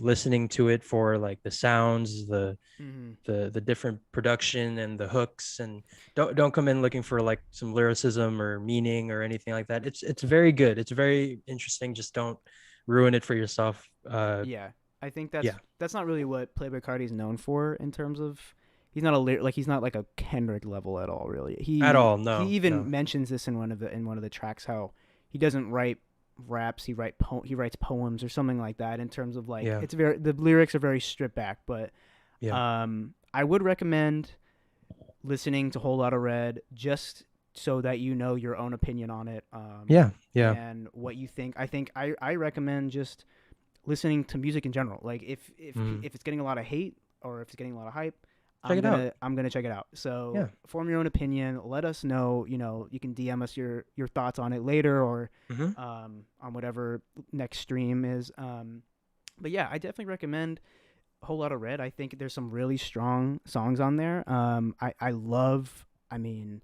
listening to it for like the sounds, Hmm. the different production and the hooks, and don't come in looking for like some lyricism or meaning or anything like that. It's very good. It's very interesting. Just don't ruin it for yourself. Yeah, I think Yeah, that's not really what Playboi Carti is known for in terms of he's not like he's not like a Kendrick level at all. Really, at all. he No, even no. mentions this in one of the tracks how he doesn't write raps. He writes poems or something like that. In terms of like Yeah, it's very the lyrics are very stripped back, but yeah, I would recommend listening to Whole Lotta Red just so that you know your own opinion on it yeah, yeah. and what you think. I recommend just listening to music in general. Like Mm. if it's getting a lot of hate or if it's getting a lot of hype, Check it out. I'm gonna check it out. So Yeah. form your own opinion. Let us know. You know, you can DM us your thoughts on it later or Hmm. on whatever next stream is. But yeah, I definitely recommend Whole Lot of Red. I think there's some really strong songs on there. I love. I mean,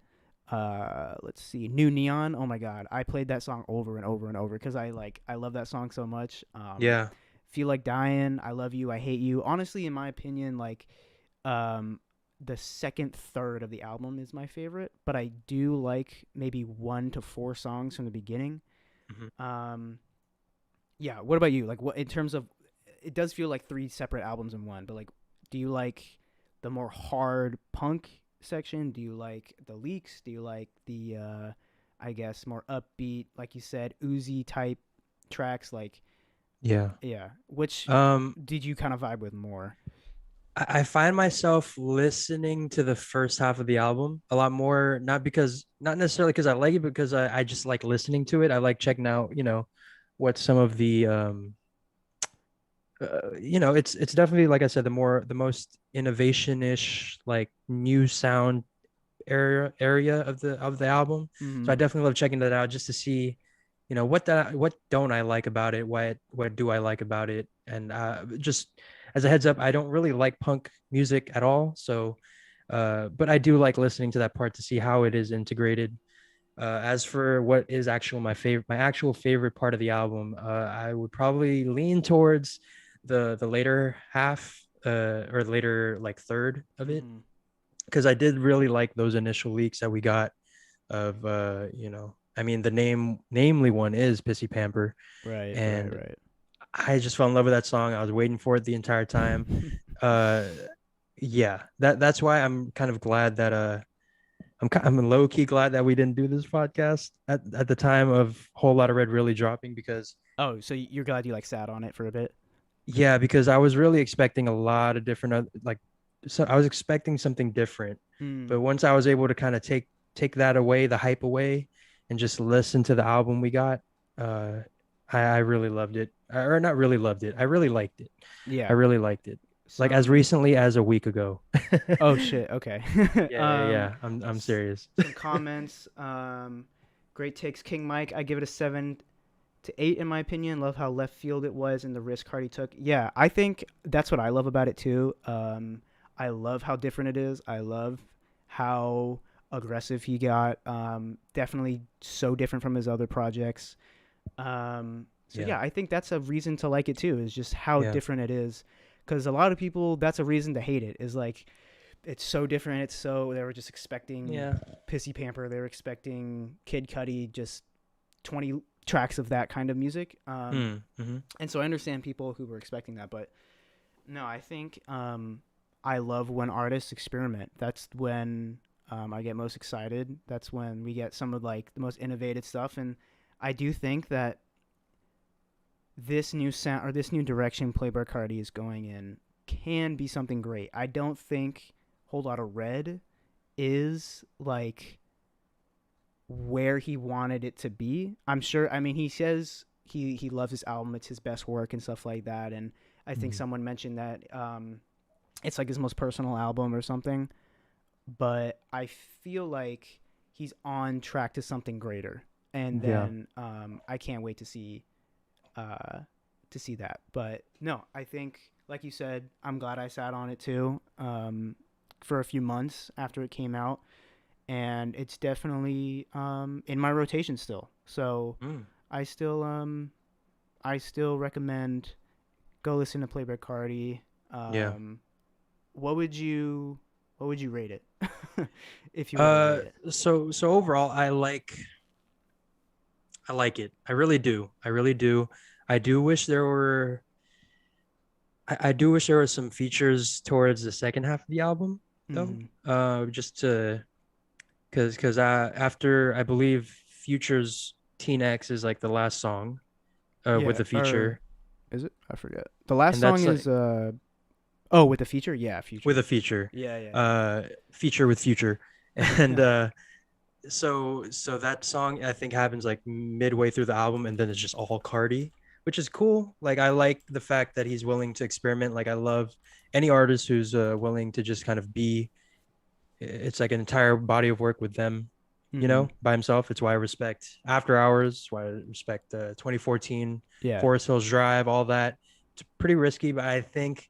Let's see, New Neon. Oh my god, I played that song over and over and over because I love that song so much. Yeah. Feel Like Dying, I Love You, I Hate You. Honestly, in my opinion, um the second third of the album is my favorite, but I do like maybe 1 to 4 songs from the beginning. Mhm. um yeah, what about you? Like, what in terms of, it does feel like 3 separate albums in one, but like, do you like the more hard punk section? Do you like the leaks? Do you like the I guess more upbeat, like you said, Uzi type tracks? Like, Yeah. yeah, which Um, did you kind of vibe with more? I find myself listening to the first half of the album a lot more, not necessarily because I like it, because I just like listening to it. I like checking out, what some of the it's definitely, like I said, the most innovation-ish, like new sound area of the album. So I Mm-hmm. definitely love checking that out just to see, what don't I like about it? What do I like about it? And just as a heads up, I don't really like punk music at all. So, but I do like listening to that part to see how it is integrated. As for what is my actual favorite part of the album, I would probably lean towards the later half, or later like third of it, Mm-hmm. because I did really like those initial leaks that we got of, I mean, namely one is Pissy Pamper, Right, right, and right. I just fell in love with that song. I was waiting for it the entire time. Uh, yeah, that's why I'm kind of glad that I'm low key glad that we didn't do this podcast at the time of Whole Lotta Red really dropping, because Oh, so you're glad you like sat on it for a bit? yeah, because I was really expecting a lot of different, like, so I was expecting something different, Mm. but once I was able to kind of take that away, the hype away, and just listen to the album we got, uh, I really loved it, or not really loved it. I really liked it. I Yeah. really liked it, like as Some. recently as a week ago. Oh shit. Okay. Yeah, yeah, yeah. I'm serious. Some comments. Great takes, King Mike. I give it a 7 to 8 in my opinion. Love how left field it was and the risk Hardy took. Yeah, I think that's what I love about it too. I love how different it is. I love how aggressive he got. Definitely so different from his other projects. So Yeah, yeah, I think that's a reason to like it too. Is just how yeah, different it is. Because a lot of people, that's a reason to hate it. Is like, it's so different. It's so, they were just expecting yeah. Pissy Pamper. They were expecting Kid Cudi, just 20 tracks of that kind of music. Mm-hmm. And so I understand people who were expecting that, but no, I think I love when artists experiment. That's when I get most excited. That's when we get some of like the most innovative stuff. And I do think that this new sound or this new direction Playboy Cardi is going in can be something great. I don't think Whole Lot of Red is like where he wanted it to be. I'm sure. I mean, he says he loves his album. It's his best work and stuff like that. And I think Mm-hmm. someone mentioned that it's like his most personal album or something. But I feel like he's on track to something greater. And Yeah, then I can't wait uh, to see that. But no, I think like you said, I'm glad I sat on it too for a few months after it came out, and it's definitely in my rotation still. So mm. I still I still recommend go listen to Playboy Cardi. Yeah. Um, what would you rate it if you were to Uh, rate it? so overall, I like it. I really do. I really do. I do wish there were. I do wish there were some features towards the second half of the album, though. Mm. Just to, because after, I believe, Future's Teen X is like the last song, with Yeah, the or feature, is it? I forget. The last and song that's is like oh, with the feature? Yeah, with feature. a feature, Yeah, yeah, uh, feature with Future, and yeah. so that song I think happens like midway through the album, and then it's just all Cardi, which is cool. Like I like the fact that he's willing to experiment. Like I love any artist who's willing to just kind of be. It's like an entire body of work with them, Mm-hmm. by himself. It's why I respect After Hours. It's why I respect 2014 Yeah. Forest Hills Drive. All that. It's pretty risky, but I think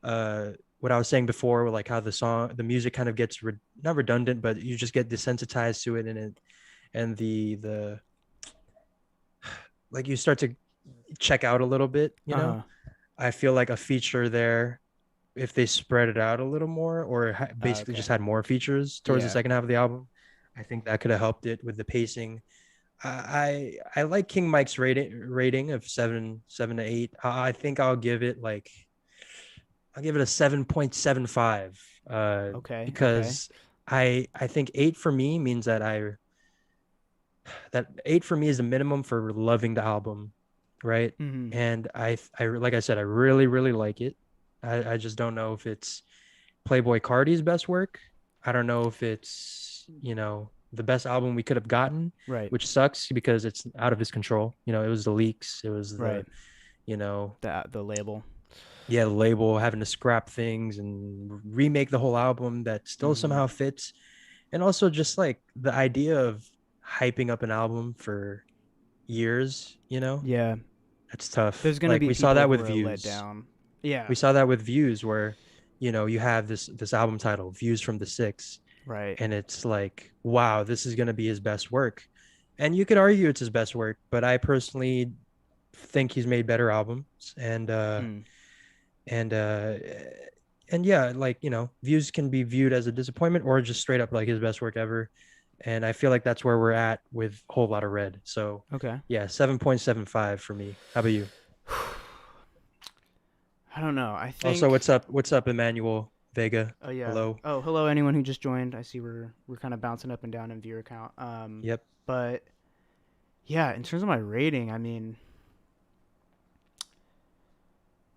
uh what I was saying before, like how the music kind of gets not redundant, but you just get desensitized to it, and the like you start to check out a little bit. You know, Uh-huh. I feel like a feature there, if they spread it out a little more, or basically Okay. just had more features towards the Yeah. second half of the album, I think that could have helped it with the pacing. I like King Mike's rating of 7 to 8. I think I'll give it a 7.75. Okay. Okay. Because I think 8 for me means that 8 for me is the minimum for loving the album, right? Mhm. And I like I said, I really really like it. I just don't know if it's Playboy Cardi's best work. I don't know if it's, the best album we could have gotten, Right. which sucks because it's out of his control. It was the leaks, it was Right. you know, The label. the label having to scrap things and remake the whole album that still Mhm. somehow fits. And also just like the idea of hyping up an album for years, Yeah. that's tough. There's going to Like be we saw people that who with are let Views. down. Yeah. We saw that with Views where, you have this album title, Views from the Six, Right. and it's like, wow, this is going to be his best work. And you could argue it's his best work, but I personally think he's made better albums. Mm. And and yeah, like, Views can be viewed as a disappointment or just straight up like his best work ever. And I feel like that's where we're at with Whole Lot of Red. So Okay. yeah, 7.75 for me. How about you? I don't know. I Also, think. what's up, Emmanuel Vega? Oh yeah. Hello. Oh, hello anyone who just joined. I see we're kind of bouncing up and down in viewer count. Yep. But yeah, in terms of my rating, I mean,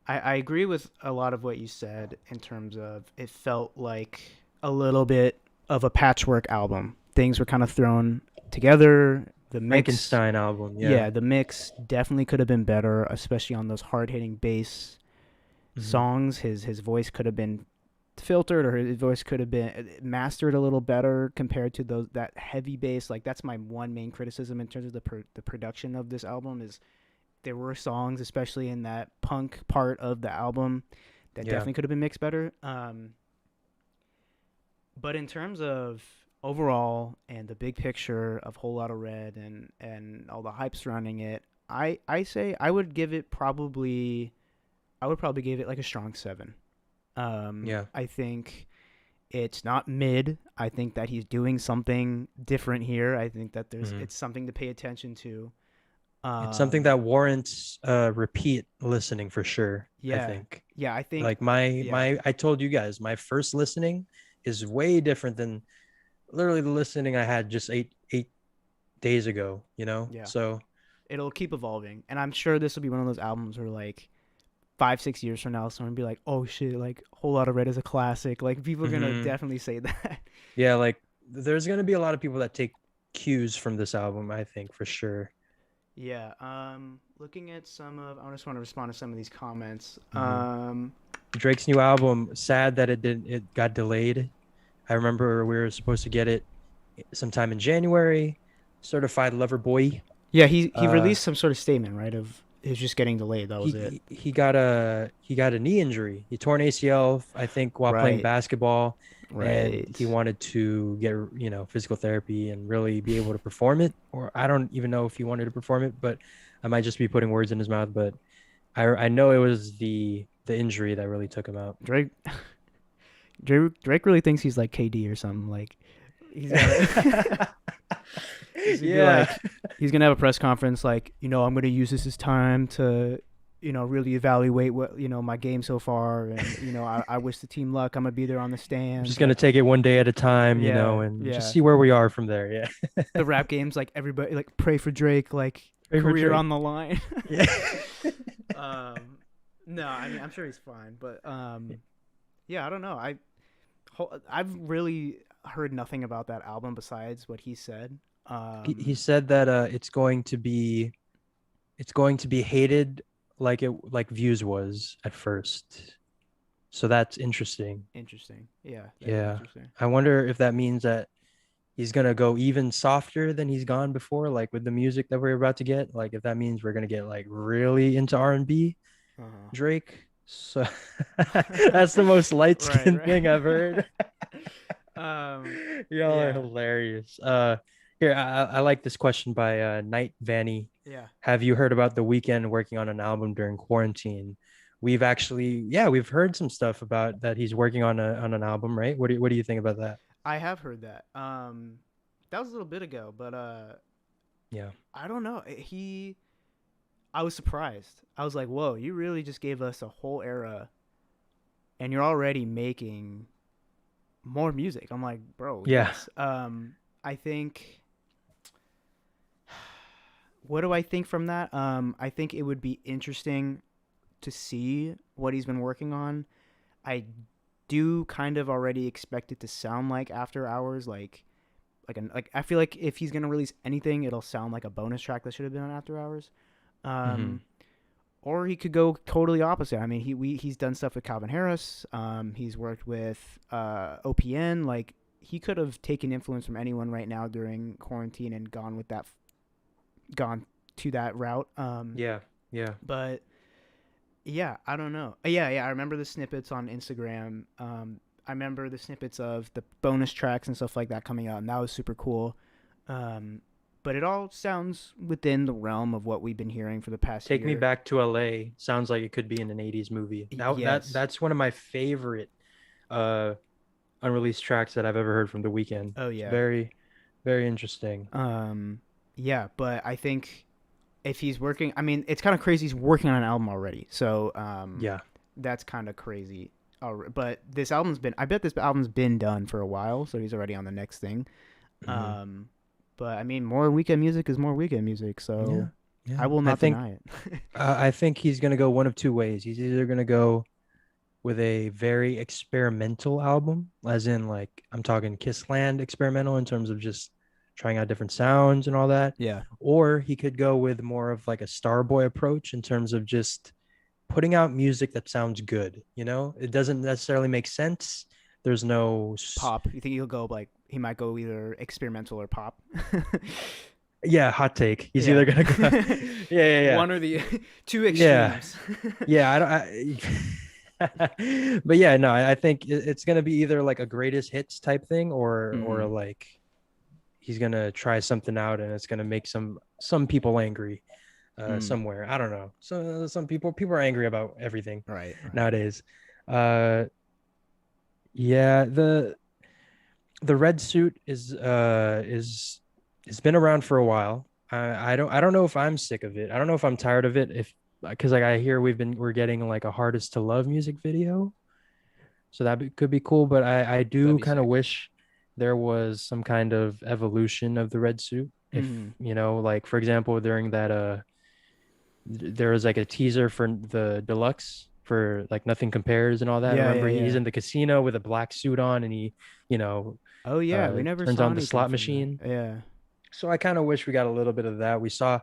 I agree with a lot of what you said in terms of it felt like a little bit of a patchwork album. Things were kind of thrown together. The mix, Frankenstein album, yeah. yeah, the mix definitely could have been better, especially on those hard hitting bass Hmm. songs. His voice could have been filtered, or his voice could have been mastered a little better compared to those that heavy bass. Like that's my one main criticism in terms of the production of this album is there were songs, especially in that punk part of the album, that Yeah. definitely could have been mixed better. But in terms of overall and the big picture of Whole Lotta Red and all the hype surrounding it, I say I would probably give it like a strong 7. Yeah. I think it's not mid. I think that he's doing something different here. I think that Hmm. it's something to pay attention to. It's something Um, that warrants repeat listening for sure, I yeah, think. yeah. I think Like my yeah, my I told you guys, my first listening is way different than literally the listening I had just eight days ago, yeah. So, It'll keep evolving, and I'm sure this will be one of those albums where like 5 6 years from now, someone will be like, "Oh shit, like Whole Lotta Red is a classic." Like people are gonna mhm. definitely say that. Yeah, like there's gonna be a lot of people that take cues from this album, I think, for sure. Yeah. Looking at some of, I just want to respond to some of these comments. Hmm. Drake's new album, sad that it got delayed. I remember we were supposed to get it sometime in January. Certified Lover Boy. Yeah, he Uh, released some sort of statement, right? Of it was just getting delayed. That was it. he got a knee injury. He tore an ACL, I think, while playing Right. basketball, and he Right. wanted to get physical therapy and really be able to perform it. Or I don't even know if he wanted to perform it, but I might just be putting words in his mouth. But I know it was the injury that really took him out. Drake Drake really thinks he's like KD or something. Like he's got he's gonna be Yeah. like he's gonna have a press conference like, I'm gonna use this as time to, really evaluate what, my game so far, and I wish the team luck. I'm gonna be there on the I'm just stands. gonna Like take it one day at a time, yeah, and just yeah. see where we are from there. Yeah. The rap games, like everybody like pray for Drake, like Favorite career Drake. on the line. Yeah. um no, I mean I'm sure he's fine, but yeah, I don't know. I've really heard nothing about that album besides what he said. He said that it's going to be hated like Views was at first. So that's interesting. Interesting. Yeah, that is Yeah. interesting. I wonder if that means that he's gonna go even softer than he's gone before, like with the music that we're about to get. Like if that means we're gonna get like really into R&B Uh-huh. Drake. So that's the most light Right, skinned thing I've right. heard. Y'all are Yeah, hilarious. Here, I like this question by Knight Vanny. yeah. Have you heard about The Weeknd working on an album during quarantine? We've actually, yeah, we've heard some stuff about that he's working on an album, right? What do you think about that? I have heard that. That was a little bit ago, but Yeah. I don't know. I was surprised. I was like, "Whoa, you really just gave us a whole era, and you're already making more music." I'm like, "Bro, Yeah. yes." I think. What do I think from that? I think it would be interesting to see what he's been working on. I do kind of already expect it to sound like After Hours, like I feel like if he's gonna release anything, it'll sound like a bonus track that should have been on After Hours. Hmm. Um, or he could go totally opposite. I mean, he's done stuff with Calvin Harris. He's worked with OPN. Like he could have taken influence from anyone right now during quarantine and gone to that route. Yeah. Yeah. But yeah, I don't know. Yeah. I remember the snippets on Instagram. I remember the snippets of the bonus tracks and stuff like that coming out, and that was super cool. Um, but it all sounds within the realm of what we've been hearing for the past Take Me year. Back to LA sounds like it could be in an 80s movie. Yes. That's one of my favorite uh unreleased tracks that I've ever heard from The Weeknd. Oh It's yeah. very, very interesting. Yeah, but I think if he's working, I mean, it's kind of crazy. He's working on an album already, so Yeah. that's kind of crazy. But I bet this album's been done for a while, so he's already on the next thing. Hmm. Um, but I mean, more weekend music is more weekend music, Yeah. so Yeah. I will not deny it. I think he's gonna go one of two ways. He's either gonna go with a very experimental album, as in like I'm talking Kissland experimental in terms of just trying out different sounds and all that, Yeah. or he could go with more of like a Starboy approach in terms of just putting out music that sounds good. You know, it doesn't necessarily make sense. There's no, Pop. You think he'll go like he might go either experimental or pop? yeah, hot take. He's either Yeah. gonna go, yeah, yeah, One or the two yeah, extremes. yeah. But yeah, no, I think it's gonna be either like a greatest hits type thing, or Hmm. like he's gonna try something out and it's gonna make some people angry Mm. somewhere. I don't know. So some people are angry about everything Right. Right. nowadays. Uh, yeah, the red suit is it's been around for a while. I don't know if I'm sick of it. I don't know if I'm tired of it. If because like I hear we're getting like a hardest to love music video, so could be cool. But I That'd do be kind of sick. wish there was some kind of evolution of the red suit. If Hmm. you know, like for example, during that there was like a teaser for the deluxe for like Nothing Compares and all that. Yeah. Remember, Yeah. he's Yeah. in the casino with a black suit on and he, you know, Oh yeah. We never turns saw on the anything slot from that. machine. Yeah. So I kind of wish we got a little bit of that. We saw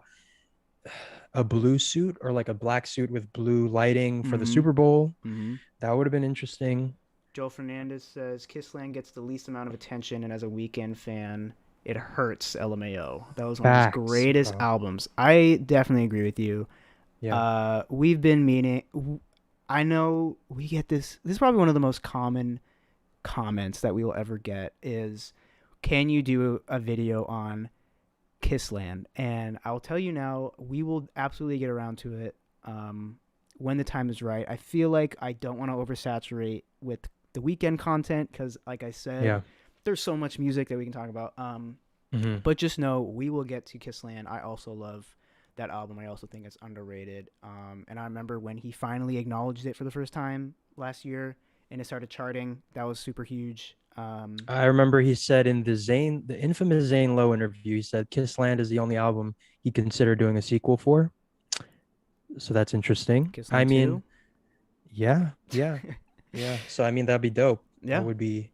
a blue suit or like a black suit with blue lighting for the Mm-hmm. Super Bowl. Mm-hmm. That would have been interesting. Joe Fernandez says Kissland gets the least amount of attention, and as a weekend fan, it hurts. LMAO. That was one of his Facts, greatest bro. albums. I definitely agree with you. Yeah. We've been meaning. I know we get this. This is probably one of the most common comments that we will ever get is, "Can you do a video on Kissland?" And I'll tell you now, we will absolutely get around to it when the time is right. I feel like I don't want to oversaturate with the weekend content because, like I said, Yeah. there's so much music that we can talk about. Hmm. But just know we will get to Kissland. I also love that album. I also think it's underrated. And I remember when he finally acknowledged it for the first time last year and it started charting. That was super huge. I remember he said in the infamous Zane Lowe interview, he said Kissland is the only album he considered doing a sequel for. So that's interesting. I Kissland mean, 2. yeah, yeah, yeah. So I mean, that'd be dope. That Yeah. would be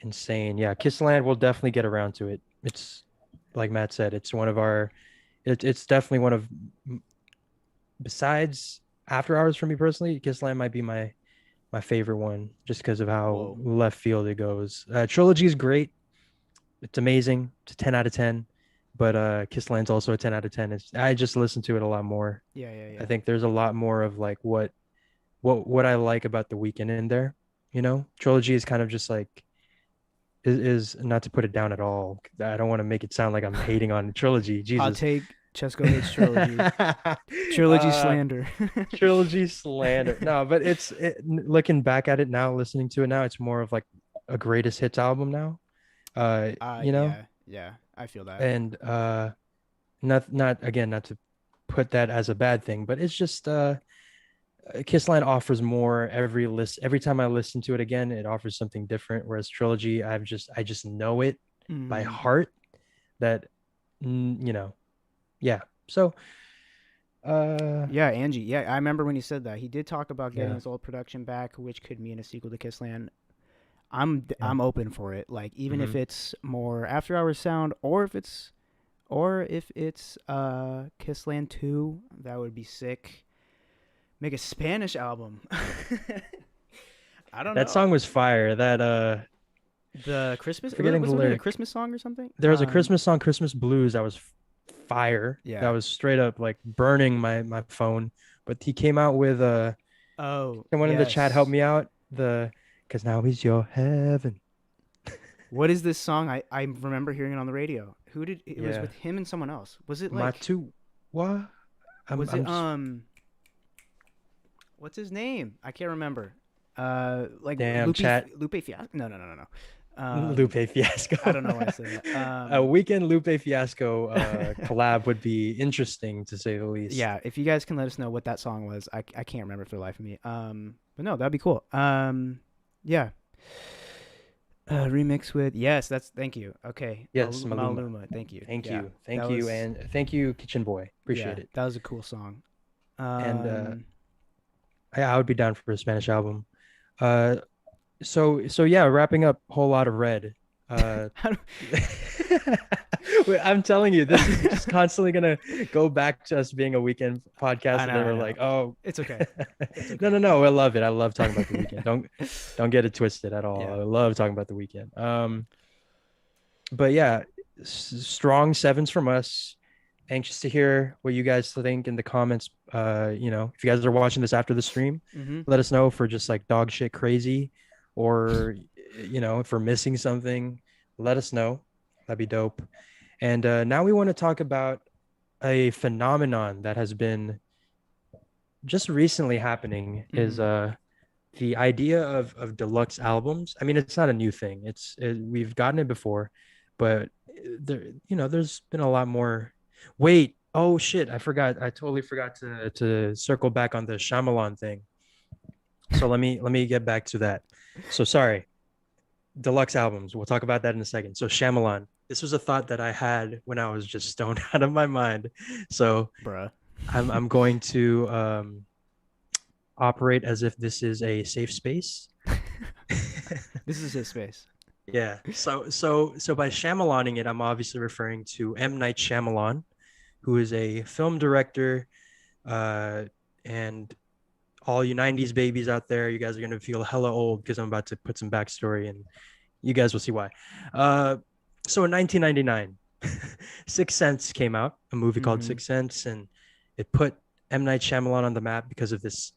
insane. Yeah, Kissland will definitely get around to it. It's like Matt said, it's one of our it's definitely one of besides After Hours for me personally, Kissland might be my favorite one just because of how Whoa. left field it goes. Trilogy is great. It's amazing. It's a 10 out of 10. But Kissland's also a 10 out of 10. I just listen to it a lot more. Yeah, yeah, I yeah. think there's a lot more of like what what I like about the weekend in there. Trilogy is kind of just like is not to put it down at all. I don't want to make it sound like I'm hating on trilogy. Hot Jesus. take: Chesco hates trilogy. Trilogy uh slander. Trilogy slander. No, but looking back at it now, listening to it now, it's more of like a greatest hits album now. Uh, you know, Yeah, yeah, I feel that. and not again, not to put that as a bad thing, but it's just Kissline offers more every time I listen to it again, it offers something different. Whereas Trilogy, I just know it by Mm. heart that yeah. So Yeah, Angie. Yeah, I remember when he said that. He did talk about getting yeah, his old production back, which could mean a sequel to Kissland. yeah. I'm open for it. Like even if Hmm. it's more After Hours sound, or if it's Kissland 2, that would be sick. Make a Spanish album. I don't That know. song was fire. That The Christmas forgetting the was there a lyric. Christmas song or something? There was a Christmas song, Christmas Blues, that was fire. That Yeah. was straight up like burning my phone. But he came out with Oh, someone in the chat help yes. me out. The Because now he's your heaven. What is this song? I remember hearing it on the radio. Who did it was Yeah. with him and someone else. Was it like Matu. What? was it I'm just what's his name? I can't remember. Like damn chat. Lupe Fiasco? No, no, no, no, no. Lupe I Fiasco. don't know why I said that. A weekend Lupe Fiasco collab would be interesting to say the least. Yeah, if you guys can let us know what that song was, I can't remember for the life of me. But no, that'd be cool. Yeah. Remix with yes, that's thank you. Okay, Yes, Maluma. Maluma, thank you. Thank Yeah, you. that Thank you. was And thank you, Kitchen Boy. yeah, Appreciate it. that was a cool song. And Um, I would be down for a Spanish album. Uh, so yeah, wrapping up Whole Lot of Red. Uh, how do, I'm telling you, this is just constantly gonna go back to us being a weekend podcast, and then I we're know. like, oh, It's okay. It's no, no, okay. no, I love it. I love talking about the weekend. Don't get it twisted at all. Yeah. I love talking about the weekend. But yeah, strong sevens from us. Anxious to hear what you guys think in the comments. If you guys are watching this after the stream, Mm-hmm. let us know for just like dog shit crazy, or if we're missing something, let us know. That'd be dope. And now we want to talk about a phenomenon that has been just recently happening Mm-hmm. is the idea of deluxe albums. I mean, it's not a new thing. We've gotten it before, but there's been a lot more. Wait, oh shit, I forgot. I totally forgot to circle back on the Shyamalan thing. So let me get back to that. So sorry, deluxe albums. We'll talk about that in a second. So Shyamalan. This was a thought that I had when I was just stoned out of my mind. So Bruh. I'm going to operate as if this is a safe space. This is his space. Yeah. So by Shyamalaning it, I'm obviously referring to M. Night Shyamalan, who is a film director, uh, and all you '90s babies out there, you guys are gonna feel hella old because I'm about to put some backstory, and you guys will see why. Uh, so in 1999, Sixth Sense came out, a movie called Mm-hmm. Sixth Sense, and it put M. Night Shyamalan on the map because of this,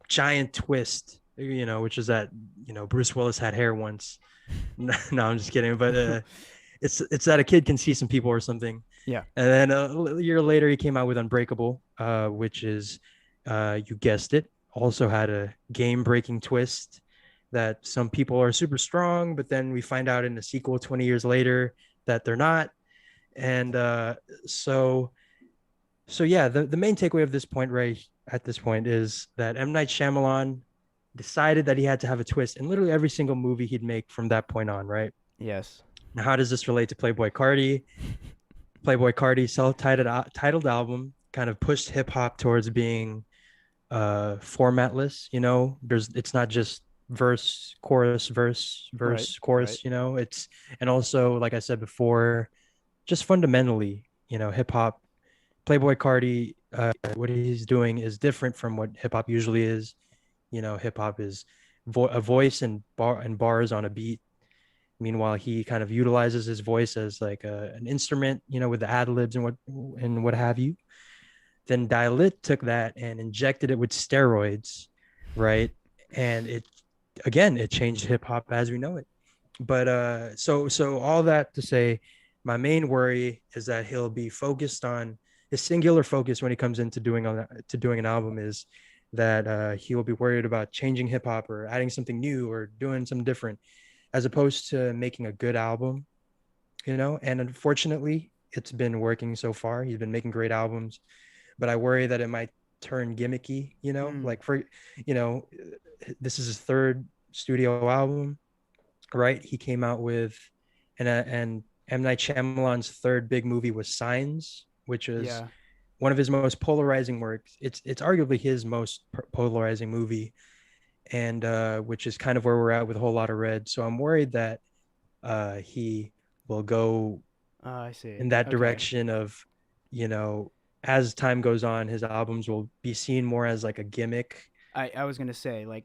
giant twist, which is that, Bruce Willis had hair once. No, I'm just kidding. But it's that a kid can see some people or something. Yeah. And then a year later, he came out with Unbreakable, which is, you guessed it, also had a game-breaking twist that some people are super strong, but then we find out in the sequel 20 years later that they're not. And so yeah, the main takeaway of this point right at this point is that M. Night Shyamalan decided that he had to have a twist in literally every single movie he'd make from that point on, right? Yes. Now, how does this relate to Playboy Cardi? Playboy Cardi's self-titled album kind of pushed hip hop towards being formatless. It's not just verse, chorus, verse, Right. verse, Right. chorus. And also, like I said before, just fundamentally, hip hop. Playboy Cardi, what he's doing is different from what hip hop usually is. Hip hop is a voice and bars on a beat. Meanwhile, he kind of utilizes his voice as like an instrument, with the ad libs and what have you. Then Dalit took that and injected it with steroids, right? And it again, it changed hip hop as we know it. But so all that to say, my main worry is that he'll be focused on his singular focus when he comes into doing an album is that he will be worried about changing hip hop or adding something new or doing something different, as opposed to making a good album, you know. And unfortunately, it's been working so far. He's been making great albums, but I worry that it might turn gimmicky, you know, Mm, like for, you know, this is his third studio album, right? He came out with, and M. Night Shyamalan's third big movie was Signs, which is yeah. one of his most polarizing works. It's arguably his most polarizing movie, and which is kind of where we're at with a whole lot of red. So I'm worried that he will go I see. in that Okay. direction of, you know, as time goes on, his albums will be seen more as like a gimmick, I was gonna say like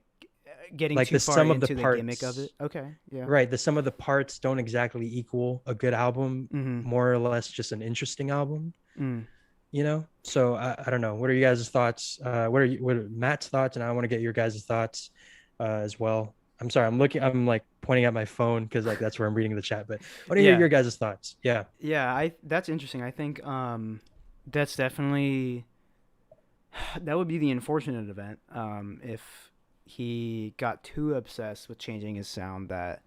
getting like too the far sum of the into the gimmick of it. parts. Okay. Yeah. Right, the sum of the parts don't exactly equal a good album, Mm-hmm. more or less just an interesting album, Mm. you know. So I don't know, what are you guys' thoughts? What are Matt's thoughts, and I want to get your guys' thoughts as well. I'm sorry, I'm like pointing at my phone because like that's where I'm reading the chat, but I want to hear Yeah. your guys' thoughts. Yeah, Yeah. I That's interesting. I think that's definitely that would be the unfortunate event if he got too obsessed with changing his sound that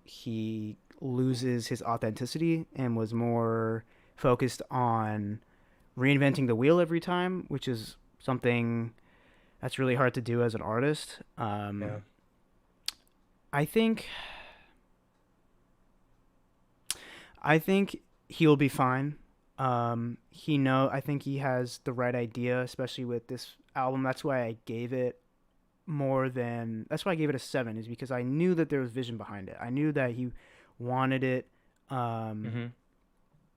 he loses his authenticity and was more focused on reinventing the wheel every time, which is something that's really hard to do as an artist. yeah, I think I think he'll be fine. I think he has the right idea, especially with this album. That's why I gave it a 7, is because I knew that there was vision behind it. I knew that he wanted it. Um, mm-hmm.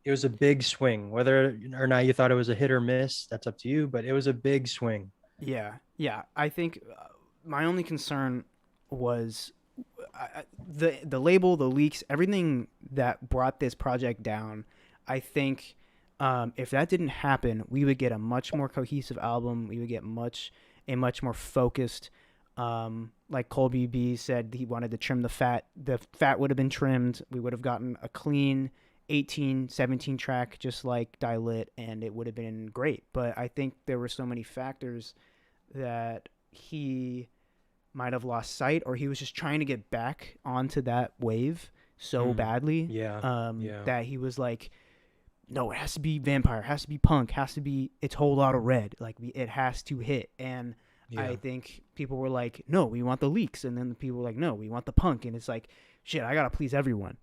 It was a big swing. Whether or not you thought it was a hit or miss, that's up to you, but it was a big swing. yeah, yeah. I think my only concern was the label, the leaks, everything that brought this project down. I think if that didn't happen, we would get a much more cohesive album. We would get a much more focused. Like Colby B said, he wanted to trim the fat. The fat would have been trimmed. We would have gotten a clean 18, 17 track, just like Die Lit, and it would have been great. But I think there were so many factors that he might have lost sight, or he was just trying to get back onto that wave so Mm. badly Yeah, yeah, that he was like, no, it has to be vampire, it has to be punk, it has to be its whole lot of red, like it has to hit. And I yeah. think people were like, no, we want the leaks, and then the people were like, no, we want the punk, and it's like, shit, I gotta please everyone.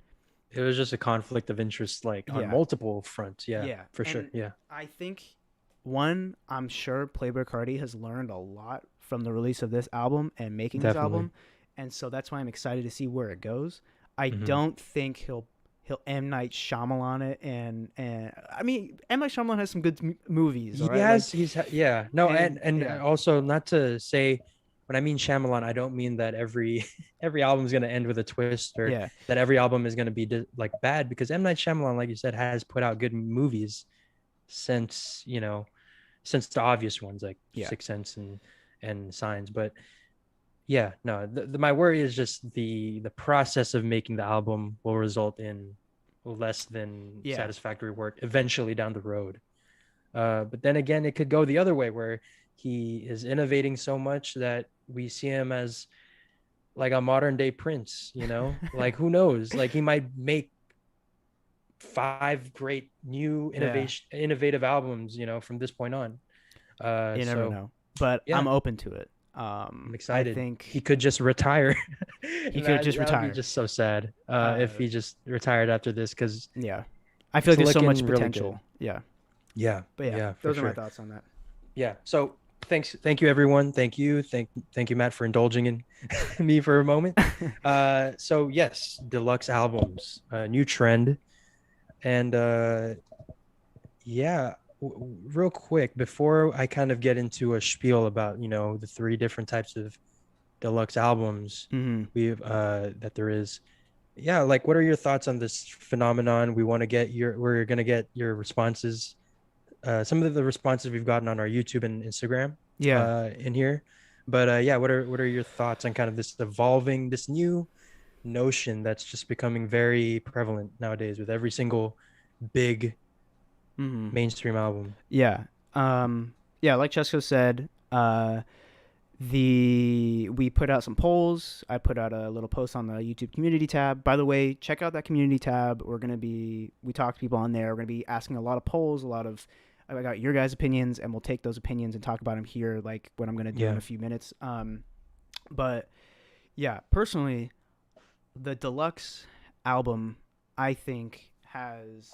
It was just a conflict of interest, like on Yeah, multiple fronts. Yeah, yeah, for sure. and Yeah, I think I'm sure Playboi Carti has learned a lot from the release of this album and making this definitely. album, and so that's why I'm excited to see where it goes. I Hmm. don't think he'll M Night Shyamalan it, and I mean M Night Shyamalan has some good movies, all He right, like, has, yeah. No, and and yeah, also not to say, when I mean Shyamalan, I don't mean that every every album is going to end with a twist or yeah, that every album is going to be like bad, because M Night Shyamalan, like you said, has put out good movies since, you know, since the obvious ones like yeah, Sixth Sense and Signs. But yeah, no, my worry is just the process of making the album will result in less than yeah, satisfactory work eventually down the road. But then again, it could go the other way where he is innovating so much that we see him as like a modern day Prince, you know? Like who knows? Like he might make five great new yeah. innovative albums, you know, from this point on. You never So know, but yeah, I'm open to it. I'm I excited. He think could just retire. he And could just that would be retire. just so sad if Uh, he just retired after this, because yeah, I feel like it's there's so much looking really good. potential. Yeah, Yeah, but yeah, yeah, for those are my sure. thoughts on that. Yeah. So thank you everyone. Thank you Matt for indulging in me for a moment. So yes, deluxe albums, new trend, and yeah, real quick before I kind of get into a spiel about, you know, the three different types of deluxe albums Mm-hmm. that there is. Yeah, like what are your thoughts on this phenomenon? We're gonna get your responses, some of the responses we've gotten on our YouTube and Instagram Yeah. in here. But yeah, what are your thoughts on kind of this evolving, this new notion that's just becoming very prevalent nowadays with every single big Mm-hmm. mainstream album? Yeah. Yeah, like Chesco said, we put out some polls. I put out a little post on the YouTube community tab. By the way, check out that community tab. We talk to people on there. We're gonna be asking a lot of polls, a lot of I got your guys' opinions, and we'll take those opinions and talk about them here, like what I'm gonna do in Yeah. a few minutes. But yeah, personally, the deluxe album I think has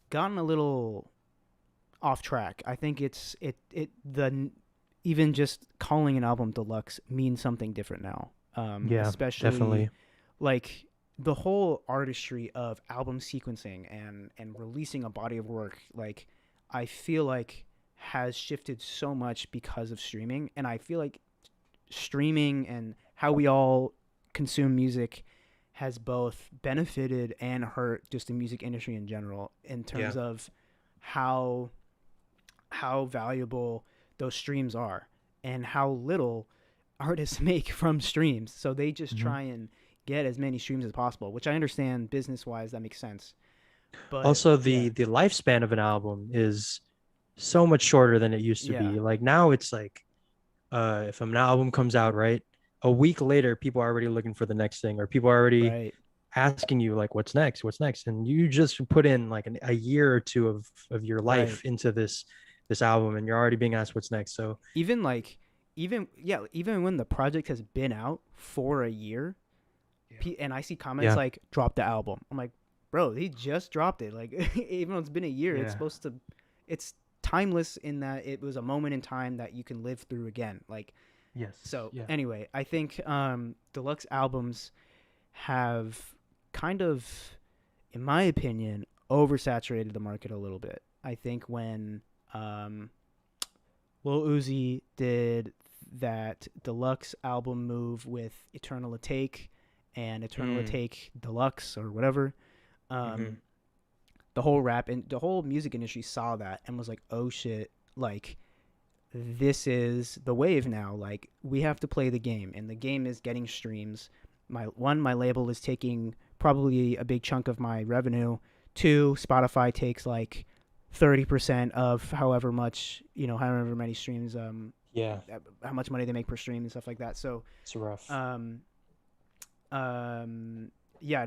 gotten a little off track. I think the even just calling an album deluxe means something different now. Yeah, Especially definitely. like the whole artistry of album sequencing and releasing a body of work. Like I feel like has shifted so much because of streaming, and I feel like streaming and how we all consume music has both benefited and hurt just the music industry in general in Yeah. terms of how valuable those streams are and how little artists make from streams. So they just Hmm. try and get as many streams as possible, which I understand business wise that makes sense. But Also, yeah, the lifespan of an album is so much shorter than it used to yeah, be. Like now it's like if an album comes out, right, a week later, people are already looking for the next thing, or people are already right, asking you like, what's next? And you just put in like a year or two of your right. life into this album, and you're already being asked what's next. So Even like even when the project has been out for a year, yeah, and I see comments yeah, like "drop the album." I'm like, bro, he just dropped it. Like, even though it's been a year, it's yeah, supposed to, it's timeless in that it was a moment in time that you can live through again. Like, yes, so yeah. anyway, I think deluxe albums have kind of, in my opinion, oversaturated the market a little bit. I think when um, Lil Uzi did that deluxe album move with Eternal Take and Eternal Mm, Take Deluxe or whatever. mm-hmm. Um, the whole rap and the whole music industry saw that and was like, "Oh shit! Like this is the wave now. Like we have to play the game, and the game is getting streams. My label is taking probably a big chunk of my revenue. Two, Spotify takes like 30% of however many streams, Yeah, how much money they make per stream and stuff like that. So, it's rough. um, yeah,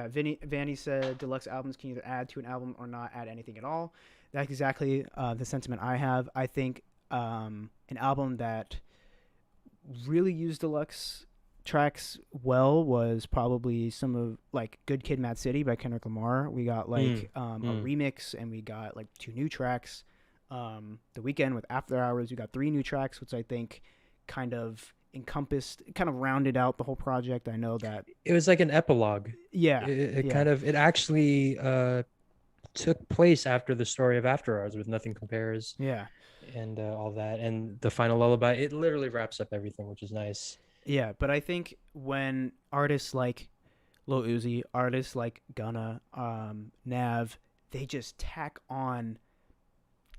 Vanny said deluxe albums can either add to an album or not add anything at all. That's exactly the sentiment I have. I think an album that really used deluxe tracks well was probably some of like Good Kid, Mad City by Kendrick Lamar. We got Mm, like a mm. remix, and we got like two new tracks. The Weekend with After Hours, we got three new tracks, which I think kind of kind of rounded out the whole project. I know that. It was like an epilogue. Yeah, It yeah, kind of it actually took place after the story of After Hours with Nothing Compares yeah, and all that, and the final lullaby. It literally wraps up everything, which is nice. yeah. But I think when artists like Lil Uzi, artists like Gunna, Nav, they just tack on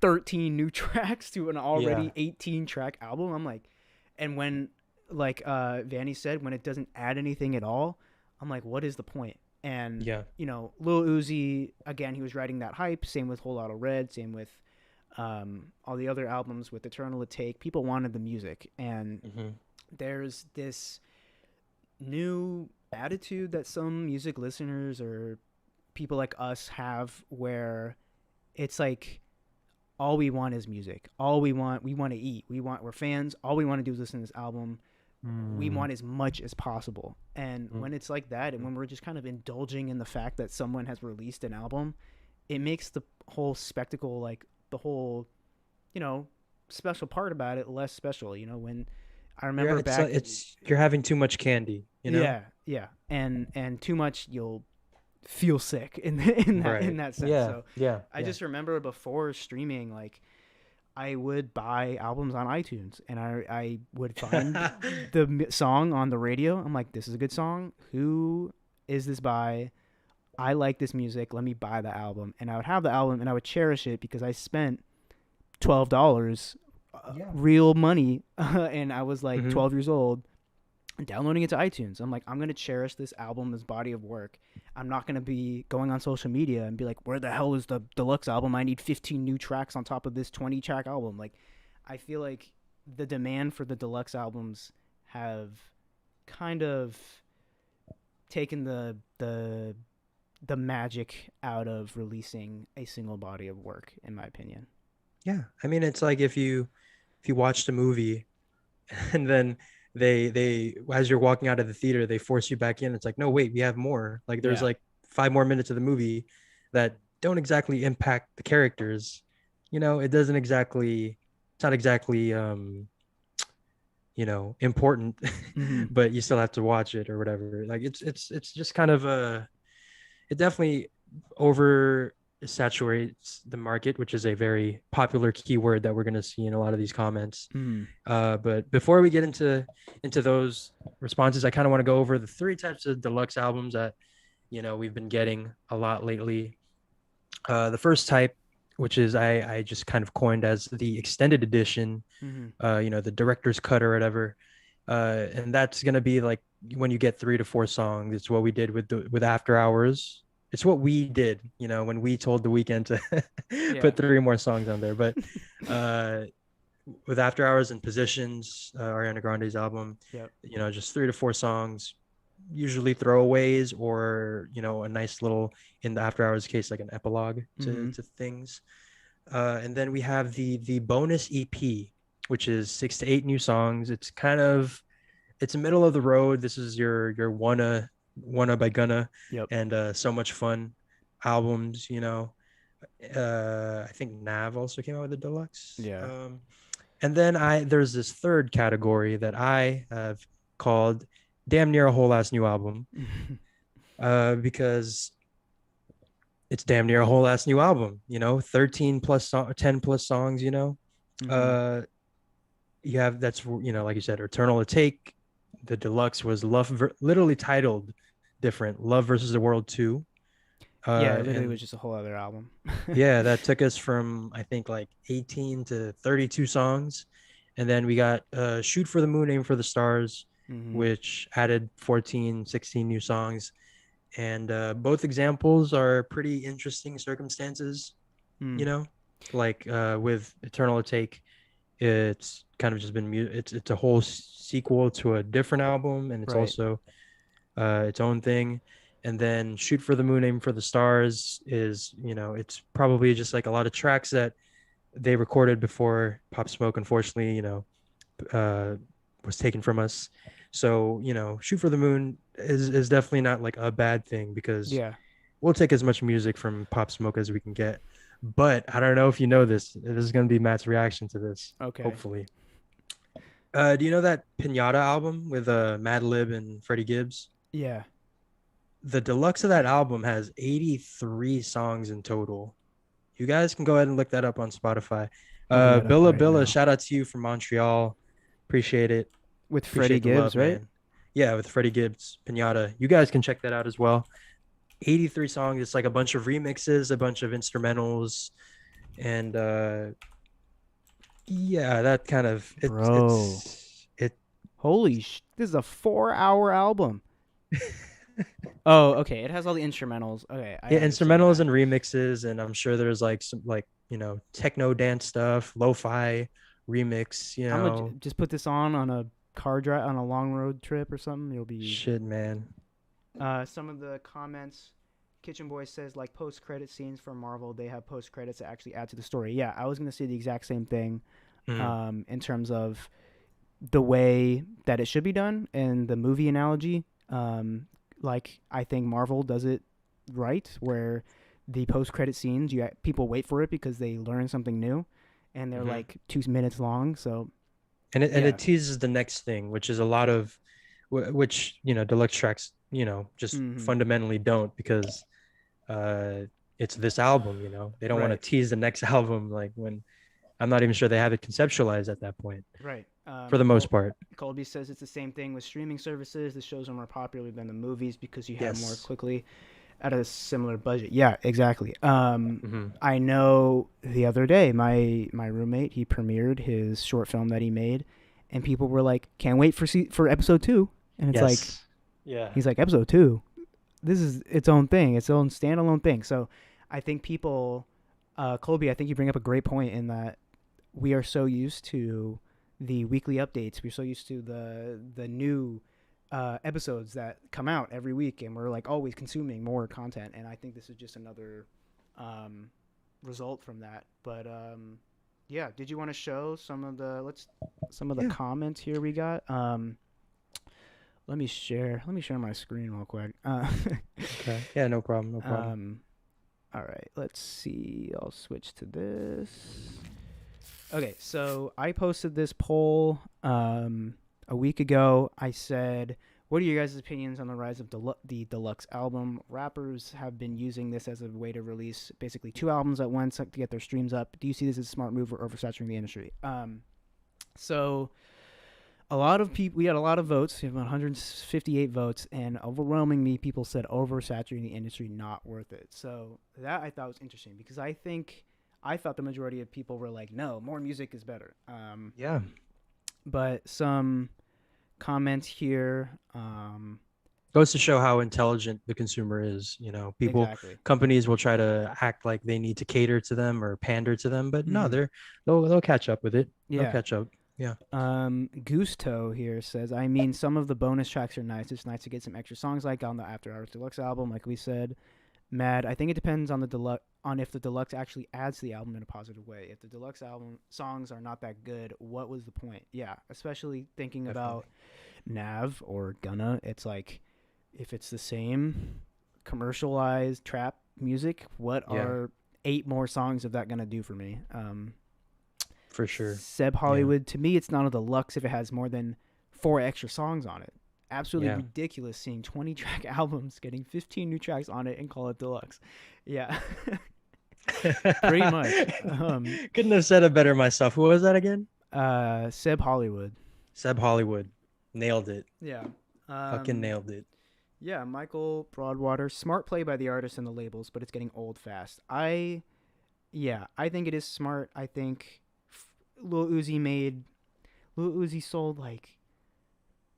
13 new tracks to an Yeah, already 18 track album. I'm like, and when like Vanny said, when it doesn't add anything at all, I'm like, what is the point? And yeah. Lil Uzi again, he was writing that hype. Same with Whole Lotta Red. Same with all the other albums with Eternal Take. People wanted the music, and Hmm. there's this new attitude that some music listeners or people like us have where it's like all we want is music. All we want to eat. We're fans. All we want to do is listen to this album. We Mm. want as much as possible. And Mm. when it's like that, and when we're just kind of indulging in the fact that someone has released an album, it makes the whole spectacle, like the whole, you know, special part about it less special. When I remember back, It's you're having too much candy, you know? yeah, yeah, and too much, you'll feel sick in Right. that sense. Yeah, So yeah, I yeah. just remember before streaming, like I would buy albums on iTunes, and I would find the song on the radio. I'm like, this is a good song. Who is this by? I like this music. Let me buy the album, and I would have the album, and I would cherish it because I spent $12 Yeah. real money, and I was like Hmm. 12 years old, downloading it to iTunes. I'm like, I'm gonna cherish this album, this body of work. I'm not gonna be going on social media and be like, where the hell is the deluxe album? I need 15 new tracks on top of this 20 track album. Like, I feel like the demand for the deluxe albums have kind of taken the magic out of releasing a single body of work, in my opinion. Yeah. I mean, it's like if you watched a movie and then they as you're walking out of the theater, they force you back in. It's like, no, wait, we have more. Like there's Yeah. like 5 more minutes of the movie that don't exactly impact the characters. It doesn't exactly it's not exactly important, Mm-hmm. but you still have to watch it or whatever. Like it's just kind of it definitely over saturates the market, which is a very popular keyword that we're going to see in a lot of these comments. Mm-hmm. But before we get into those responses, I kind of want to go over the three types of deluxe albums that we've been getting a lot lately. The first type, which is I just kind of coined as the extended edition, Mm-hmm. the director's cut or whatever. And that's gonna be like when you get 3 to 4 songs. It's what we did with After Hours. It's what we did, when we told the weekend to Yeah. put 3 more songs on there. But uh, with After Hours and Positions, Ariana Grande's album, Yep. just 3 to 4 songs, usually throwaways or a nice little, in the After Hours case, like an epilogue to Mm-hmm. to things. And then we have the bonus EP, which is 6 to 8 new songs. It's a middle of the road. This is your wanna by Gunna Yep. and So Much Fun albums. I think Nav also came out with a deluxe. Yeah. And then there's this third category that I have called damn near a whole ass new album, because it's damn near a whole ass new album. 13 plus 10 plus songs. Mm-hmm. Uh, you have that's like you said, Eternal Take. The deluxe was literally titled different, Love versus the World 2. Yeah, it literally And was just a whole other album. yeah, that took us from I think like 18 to 32 songs. And then we got Shoot for the Moon, Aim for the Stars, Mm-hmm. which added 14, 16 new songs. And both examples are pretty interesting circumstances, you Mm. know, like with Eternal Take, it's kind of just been it's a whole sequel to a different album, and it's Right. also its own thing. And then Shoot for the Moon, Aim for the Stars is, it's probably just like a lot of tracks that they recorded before Pop Smoke, unfortunately, uh, was taken from us. So, Shoot for the Moon is definitely not like a bad thing, because Yeah. we'll take as much music from Pop Smoke as we can get. But I don't know if you know this. This is going to be Matt's reaction to this, Okay. hopefully. Do you know that Pinata album with Madlib and Freddie Gibbs? Yeah. The deluxe of that album has 83 songs in total. You guys can go ahead and look that up on Spotify. Looking it up Billa right Billa, now. shout out to you from Montreal. Appreciate it. With Freddie Appreciate the Gibbs, love, right? man. Yeah, with Freddie Gibbs, Pinata. You guys can check that out as well. 83 songs. It's like a bunch of remixes, a bunch of instrumentals, and yeah, that kind of Bro. it. This is a 4-hour album. Oh, okay. It has all the instrumentals. Okay, I Yeah, understand instrumentals that. and remixes, and I'm sure there's like some like techno dance stuff, lo-fi remix. I'm gonna just put this on a car drive on a long road trip or something. You'll be Shit, man. some of the comments. Kitchen Boy says like post credit scenes for Marvel, they have post credits that actually add to the story. Yeah, I was gonna say the exact same thing. Mm, In terms of the way that it should be done and the movie analogy. Like I think Marvel does it right, where the post credit scenes, people wait for it because they learn something new, and they're hmm. like 2 minutes long. So And yeah. it teases the next thing, which is a lot of which deluxe tracks just Mm-hmm. fundamentally don't, because uh it's this album. They don't want to Right. tease the next album, like when I'm not even sure they have it conceptualized at that point, Right. for the most part. Colby says it's the same thing with streaming services. The shows are more popular than the movies because you have more Yes. quickly. at a similar budget. Yeah, exactly. Hmm. I know the other day my roommate, he premiered his short film that he made, and people were like, "Can't wait for episode 2." And it's like, Yes. Yeah. he's like, "Episode 2? This is its own thing, its own standalone thing." So I think people, Colby, I think you bring up a great point in that we are so used to the weekly updates. We're so used to the new episodes that come out every week, and we're like always consuming more content. And I think this is just another um, result from that. But yeah, did you want to show some of the Yeah. comments here we got? Let me share my screen real quick. Okay. Yeah, no problem. No problem. um, all right, let's see. I'll switch to this. Okay, so I posted this poll a week ago. I said, "What are your guys' opinions on the rise of the Deluxe album? Rappers have been using this as a way to release basically two albums at once to get their streams up. Do you see this as a smart move or oversaturating the industry?" So a lot of people, we had a lot of votes. We have 158 votes, and overwhelmingly, people said oversaturating the industry, not worth it. So that I thought was interesting because I thought the majority of people were like, no, more music is better. Yeah. But some comments here, Goes to show how intelligent the consumer is. People, exactly. companies will try to act like they need to cater to them or pander to them, but no, Mm-hmm. they'll catch up with it. They'll Yeah. catch up. Yeah. Gusto here says, I mean, some of the bonus tracks are nice. It's nice to get some extra songs like on the After Hours Deluxe album, like we said. Mad. I think it depends on the deluxe on if the deluxe actually adds to the album in a positive way. If the deluxe album songs are not that good, what was the point? Yeah, especially thinking Definitely. about Nav or Gunna, it's like if it's the same commercialized trap music, what Yeah, are 8 more songs of that gonna do for me? for sure. Seb Yeah. Hollywood, to me, it's not a deluxe if it has more than 4 extra songs on it. Absolutely Yeah. ridiculous seeing 20-track albums getting 15 new tracks on it and call it deluxe. Yeah, pretty much. Couldn't have said it better myself. Who was that again? Seb Hollywood. Seb Hollywood. Nailed it. Yeah. Fucking Um, nailed it. yeah, Michael Broadwater. Smart play by the artists and the labels, but it's getting old fast. Yeah, I think it is smart. I think Lil Uzi made Lil Uzi sold like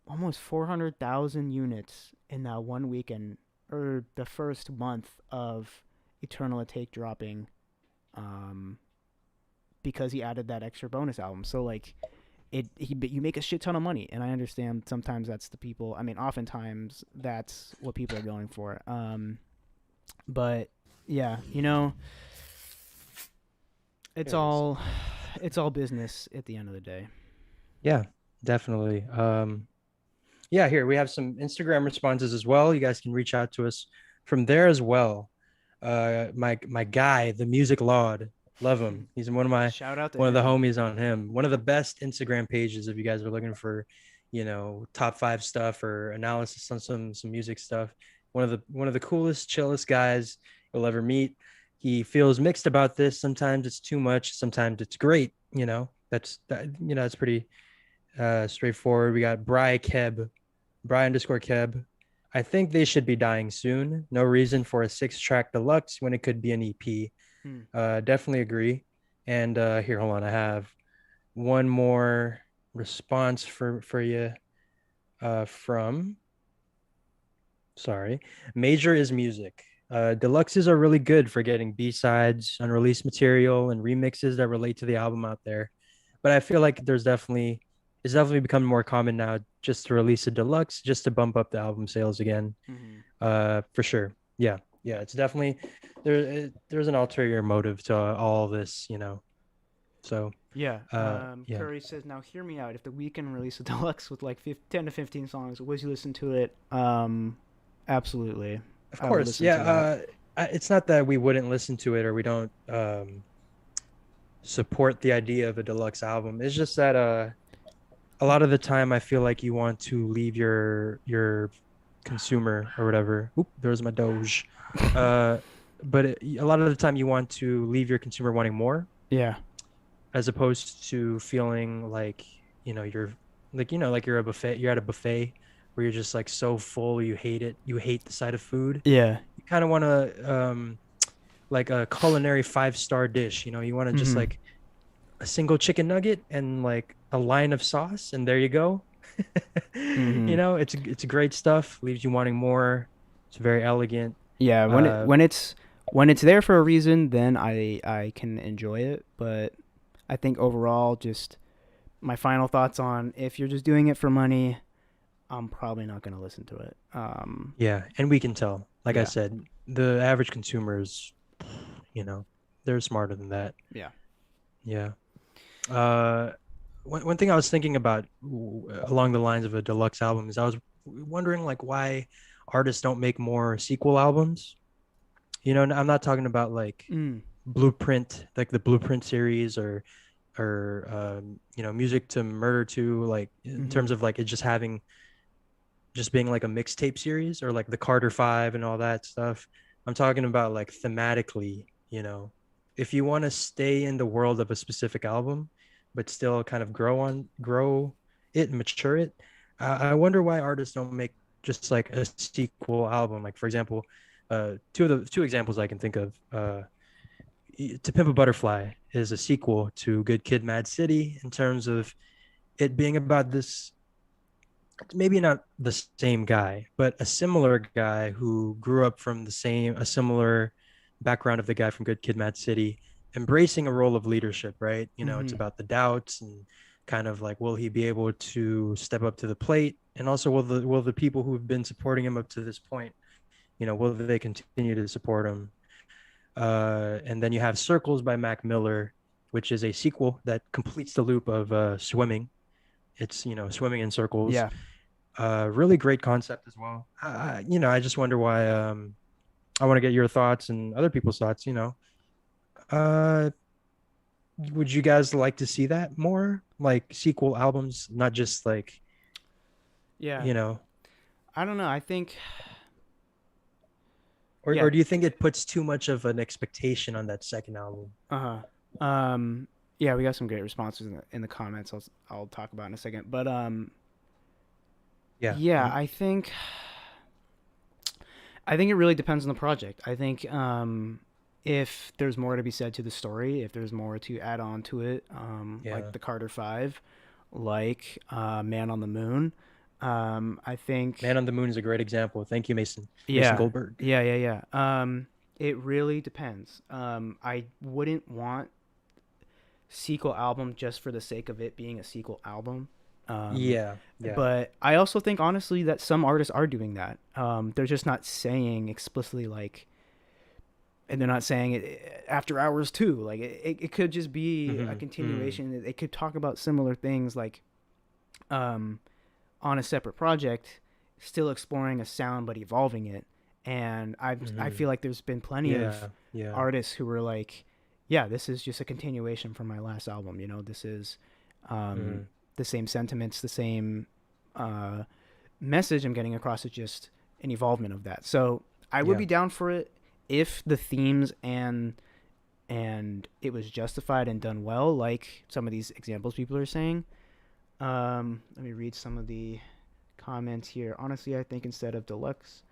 almost 400,000 units in that one weekend or the first month of Eternal Take dropping um because he added that extra bonus album. So like you make a shit ton of money, and I understand sometimes that's the people. I mean, oftentimes that's what people are going for. But yeah, it's It is. all it's all business at the end of the day. Yeah, definitely. Yeah, here we have some Instagram responses as well. You guys can reach out to us from there as well. My guy, the Music Lord, love him. He's Shout out to one of the him. homies on him. One of the best Instagram pages if you guys are looking for, top five stuff or analysis on some music stuff. One of the coolest, chillest guys you'll ever meet. He feels mixed about this. Sometimes it's too much. Sometimes it's great. That's pretty straightforward. We got Bry_Keb. I think they should be dying soon. No reason for a 6-track deluxe when it could be an EP. Hmm. Definitely agree. And here, hold on. I have one more response for you from, sorry, Major is Music. Deluxes are really good for getting B-sides, unreleased material, and remixes that relate to the album out there. But I feel like it's definitely becoming more common now just to release a deluxe just to bump up the album sales again. Mm-hmm. For sure. Yeah. Yeah. It's definitely there's an ulterior motive to all this. So Yeah. yeah. Curry says, now hear me out. If the weekend released a deluxe with like 10 to 15 songs, would you listen to it? Absolutely. Of I would course. listen to Yeah. that. It's not that we wouldn't listen to it or we don't support the idea of a deluxe album. It's just that a lot of the time I feel like you want to leave your consumer or whatever. Oop, there's my Doge. Uh, but a lot of the time you want to leave your consumer wanting more, Yeah. as opposed to feeling like you're like you're a buffet. You're at a buffet where you're just like so full you hate it. You hate the sight of food. Yeah. kind of want to like a culinary 5-star dish. You want to just Mm-hmm. like a single chicken nugget and like a line of sauce, and there you go. Mm-hmm. It's great stuff. Leaves you wanting more. It's very elegant. Yeah, Uh, when it's there for a reason, then I can enjoy it. But I think overall, just my final thoughts on if you're just doing it for money, I'm probably not gonna listen to it. yeah, and we can tell. Like I Yeah, said, the average consumers, you know, they're smarter than that. yeah. Yeah. Uh, one thing I was thinking about along the lines of a deluxe album is I was wondering like why artists don't make more sequel albums. And I'm not talking about like Mm. Blueprint, like the Blueprint series or Music to Murder to, like in Mm-hmm. terms of like it just being like a mixtape series or like the Carter Five and all that stuff. I'm talking about like thematically, if you want to stay in the world of a specific album, but still kind of grow it and mature it. I wonder why artists don't make just like a sequel album. Like for example, two examples I can think of. To Pimp a Butterfly is a sequel to Good Kid, Mad City in terms of it being about this, maybe not the same guy, but a similar guy who grew up from a similar background of the guy from Good Kid, Mad City, embracing a role of leadership, right? It's Mm-hmm. about the doubts and kind of like, will he be able to step up to the plate? And also, will the people who've been supporting him up to this point, will they continue to support him? And then you have Circles by Mac Miller, which is a sequel that completes the loop of swimming. It's, swimming in circles. Yeah. Really great concept as well. I just wonder why. I want to get your thoughts and other people's thoughts. Uh, would you guys like to see that more, like sequel albums, not just like, Yeah. you know, I don't know. I think or yeah. or do you think it puts too much of an expectation on that second album? Uh-huh. Yeah, we got some great responses in the comments. I'll talk about in a second. But Yeah. yeah, Mhm. I think it really depends on the project. I think if there's more to be said to the story, if there's more to add on to it, like Yeah. the Carter Five, like Man on the Moon, I Man think on the Moon is a great example. Thank you, Mason yeah, Goldberg. yeah. It really depends. I wouldn't want sequel album just for the sake of it being a sequel album. Um, Yeah. Yeah. but I also think honestly that some artists are doing that. They're just not saying explicitly like, and they're not saying it after hours too. Like it could just be a Hmm. Hmm. continuation. They could talk about similar things like um, on a separate project, still exploring a sound but evolving it. And I Hmm. feel like there's been plenty of Yeah. Yeah. artists who were like, yeah, this is just a continuation from my last album. This is um, Hmm. the same sentiments, the same uh, message I'm getting across. It's just an evolvement of that. So I would Yeah. be down for it if the themes and it was justified and done well, like some of these examples people are saying. Let me read some of the comments here. Honestly, I think instead of deluxe,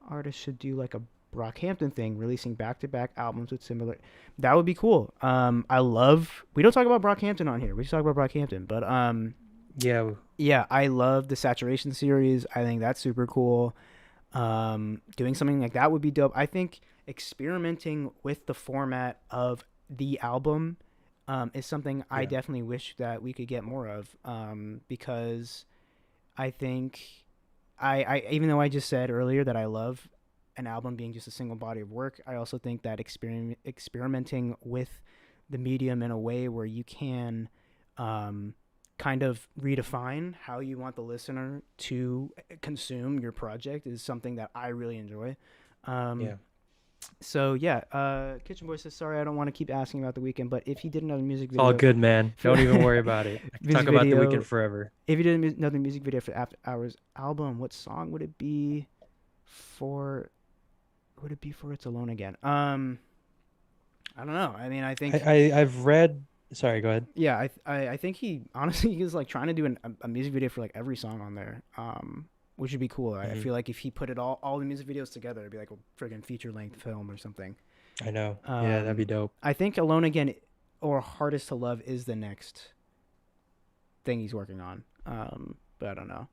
artists should do like a Brockhampton thing, releasing back-to-back albums with similar. That would be cool. I love. We don't talk about Brockhampton on here. We just talk about Brockhampton, but Yeah. yeah, I love the Saturation series. I think that's super cool. Doing something like that would be dope. I think experimenting with the format of the album is something I Yeah. definitely wish that we could get more of. Because I think I even though I just said earlier that I love an album being just a single body of work, I also think that experimenting with the medium in a way where you can um, kind of redefine how you want the listener to consume your project is something that I really enjoy. Um, Yeah. so yeah, Kitchen Boy says sorry I don't want to keep asking about the weekend, but if he did another music It's all video good, man. for Don't even worry about it. I can talk music about the weekend video forever. if you did another music video for After Hours album, what song would it be for? Would it be for It's Alone Again? I don't know. I mean, I I, think I I've read. Sorry, go ahead. yeah, I think he honestly is like trying to do a music video for like every song on there. which would be cool. I Hmm. feel like if he put it all the music videos together, it'd be like a friggin' feature length film or something. I know. Yeah, that'd be Um, dope. I think Alone Again or Hardest to Love is the next thing he's working on. But I don't know.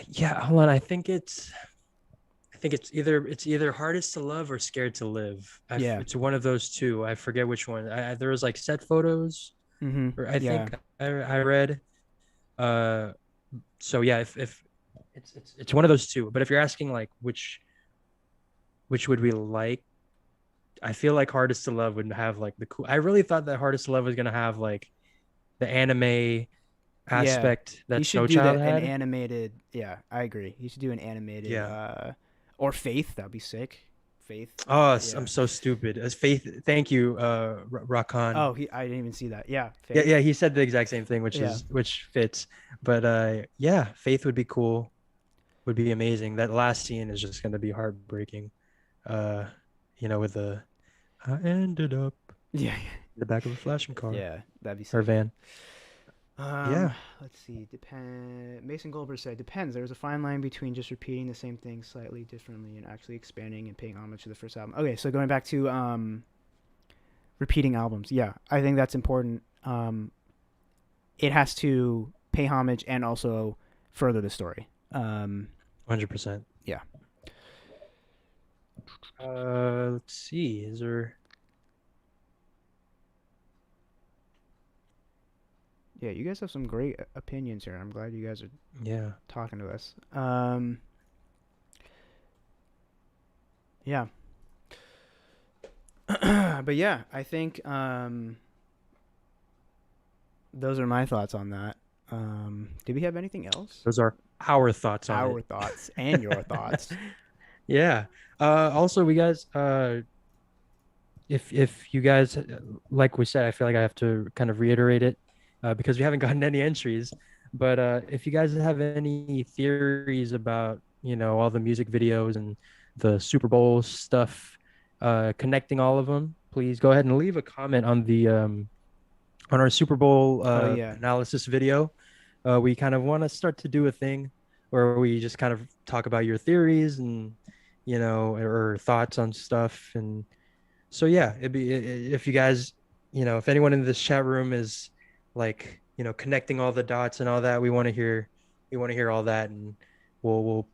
Yeah, hold on. I think it's either hardest to love or scared to live. Yeah. It's one of those two. I forget which one. There was like set photos, Mm-hmm. or I Yeah. think I read. Uh, so yeah, if it's one of those two. But if you're asking like which would we like, I feel like hardest to love would have like the cool. I really thought that hardest to love was gonna have like the anime Yeah. aspect He that should Snow do Child that an had. animated. Yeah, I agree. He should do an animated. Yeah. Or Faith. That'd be sick. Faith. Oh, I'm Yeah. so stupid. As Faith, thank you, Rakan. Oh, I didn't even see that. Yeah, Yeah, Faith. yeah, he said the exact same thing, Yeah. which fits. But yeah, Faith would be cool, would be amazing. That last scene is just gonna be heartbreaking. Uh, with the I ended up Yeah. in the back of a flashing car Yeah. That'd be or sick. van. Um, Yeah. let's see. Depend. Mason Goldberg said, "Depends. There's a fine line between just repeating the same thing slightly differently and actually expanding and paying homage to the first album." Okay, so going back to repeating albums, yeah, I think that's important. It has to pay homage and also further the story. 100%. Yeah, Let's see. Is there yeah, you guys have some great opinions here. I'm glad you guys are Yeah. talking to us. Yeah, but yeah, I think those are my thoughts on that. Did we have anything else? Those are our thoughts on it. Our thoughts and your thoughts. Yeah. Also we guys if you guys like we said, I feel like I have to kind of reiterate it because we haven't gotten any entries. But if you guys have any theories about, all the music videos and the Super Bowl stuff, connecting all of them, please go ahead and leave a comment on our Super Bowl Oh yeah, analysis video. We kind of want to start to do a thing where we just kind of talk about your theories and or thoughts on stuff. And so yeah, it'd be if you guys, if anyone in this chat room is like, connecting all the dots and all that, we want to hear all that, and we'll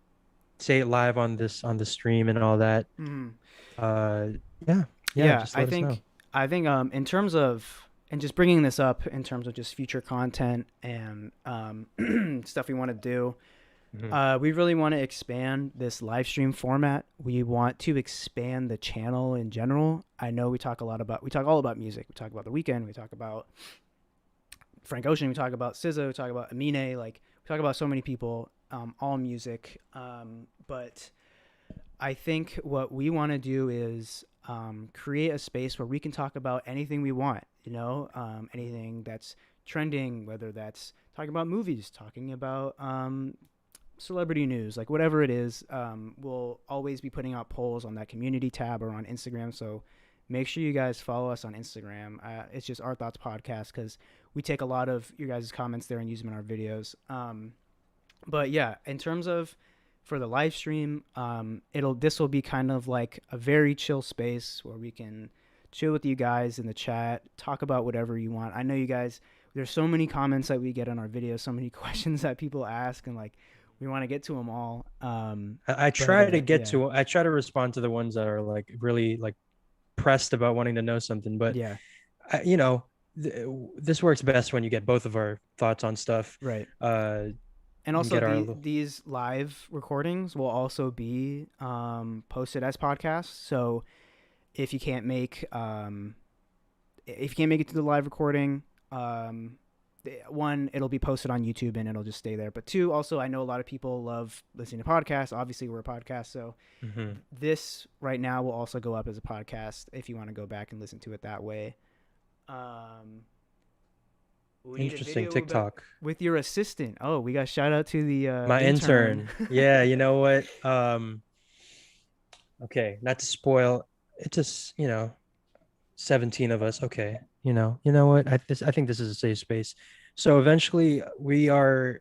say it live on the stream and all that. mm. Uh, yeah, yeah, Yeah. just let us know. I think in terms of and just bringing this up in terms of just future content and stuff we want to do. Mhm. We really want to expand this live stream format. We want to expand the channel in general. I know we talk all about music. We talk about The Weeknd. We talk about Frank Ocean. We talk about SZA. We talk about Amine. Like we talk about so many people, all music. But I think what we want to do is create a space where we can talk about anything we want. Anything that's trending, whether that's talking about movies, talking about celebrity news, like whatever it is. We'll always be putting out polls on that community tab or on Instagram. So make sure you guys follow us on Instagram. It's just Our Thoughts Podcast because we take a lot of your guys' comments there and use them in our videos. But yeah, in terms of for the live stream, this will be kind of like a very chill space where we can chill with you guys in the chat, talk about whatever you want. I know you guys. There's so many comments that we get on our videos, so many questions that people ask, and like we want to get to them all. I try to get Yeah, to I try to respond to the ones that are like really like pressed about wanting to know something, but yeah, I, this works best when you get both of our thoughts on stuff. right. Uh, And and also, get our these live recordings will also be posted as podcasts. So if you can't make it to the live recording, one, it'll be posted on YouTube and it'll just stay there. But two, also, I know a lot of people love listening to podcasts. Obviously, we're a podcast, so Mhm. this right now will also go up as a podcast if you want to go back and listen to it that way. Um, we need a Interesting video TikTok. with your assistant. Oh, we got shout out to the My intern. intern. Yeah, you know what? Okay, not to spoil. It's just, 17 of us. Okay. You know what? I think this is a safe space. So eventually we are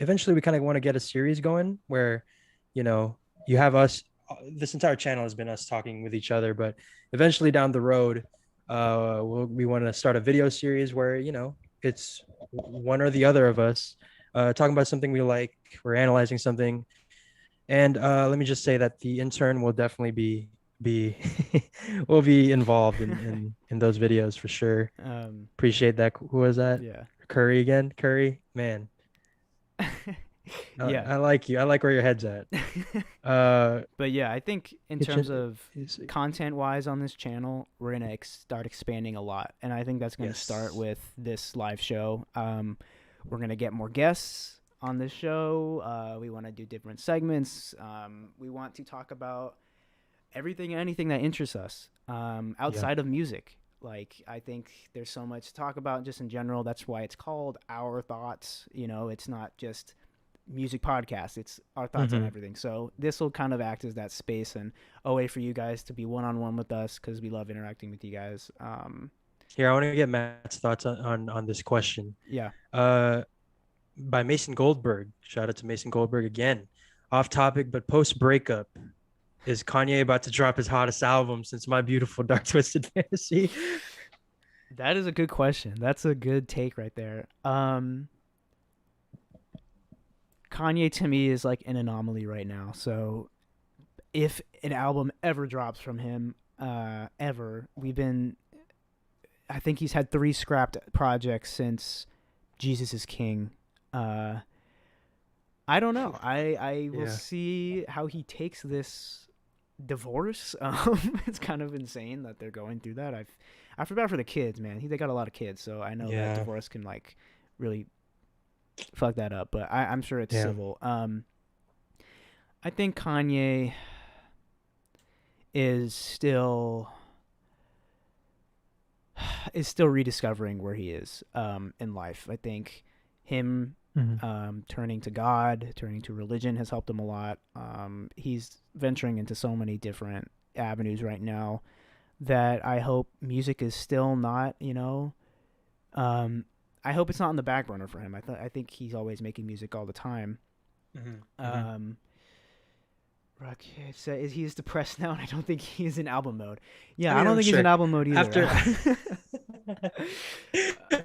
eventually we kind of want to get a series going where, you know, you have us. This entire channel has been us talking with each other, but eventually down the road, we want to start a video series where, you know, it's one or the other of us talking about something we like. We're analyzing something, and let me just say that the intern will definitely be will be involved in those videos for sure. Um, Appreciate that. Who was that? yeah. Curry again? Curry, man. Yeah. I like you. I like where your head's at. Uh, But yeah, I think in terms kitchen. of content wise on this channel, we're gonna start expanding a lot, and I think that's gonna start Yes. with this live show. We're gonna get more guests on this show. We want to do different segments. We want to talk about everything and anything that interests us Yeah. outside of music. Like, I think there's so much to talk about just in general. That's why it's called Our Thoughts. You know, it's not just music podcast. It's our thoughts on Hmm. everything. So this will kind of act as that space and a way for you guys to be one-on-one with us because we love interacting with you guys. Here, I want to get Matt's thoughts on this question. Yeah, Uh, by Mason Goldberg. Shout out to Mason Goldberg again. Off topic, but post breakup, is Kanye about to drop his hottest album since My Beautiful Dark Twisted Fantasy? that is a good question. That's a good take right there. Kanye to me is like an anomaly right now. So if an album ever drops from him, ever, I think he's had 3 scrapped projects since Jesus is King. Uh, I don't know. I will Yeah. see how he takes this divorce. It's kind of insane that they're going through that. I feel bad for the kids, man. They got a lot of kids, so I know that Yeah. divorce can like really fuck that up. But I'm sure it's Yeah. civil. I think Kanye is still rediscovering where he is in life. I think him Mhm. turning to God, turning to religion has helped him a lot. He's venturing into so many different avenues right now that I hope music is still not, um, I hope it's not on the back burner for him. I think he's always making music all the time. Mhm. Mhm. Um, Rock says he's depressed now, and I don't think he's in album mode. I Yeah, I mean, don't I'm think he's in sure album mode after either.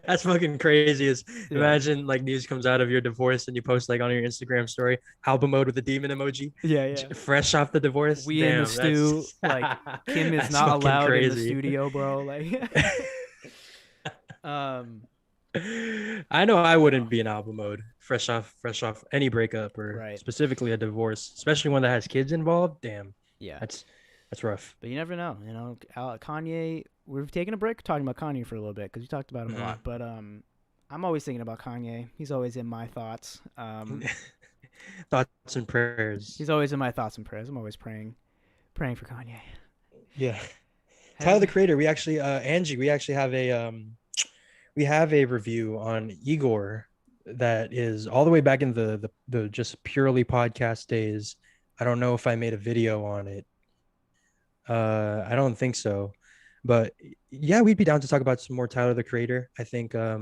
that's fucking crazy. Is Yeah, imagine like news comes out of your divorce and you post like on your Instagram story album mode with a demon emoji, yeah, yeah. fresh off the divorce. We in the Damn, stew. Like Kim is that's not fucking allowed in the crazy. studio, bro. Like, um, I know I oh, wouldn't be in album mode, fresh off any breakup or right. specifically a divorce, especially one that has kids involved. Damn, Yeah, that's that's rough. but you never know. Kanye. We've taken a break talking about Kanye for a little bit because we talked about him a Mhm. lot. But I'm always thinking about Kanye. He's always in my thoughts. Thoughts and prayers. He's always in my thoughts and prayers. I'm always praying for Kanye. Yeah. Tyler Have the Creator, we actually Angie, we have a review on Igor that is all the way back in the just purely podcast days. I don't know if I made a video on it. I don't think so. But yeah, we'd be down to talk about some more Tyler the Creator. I think I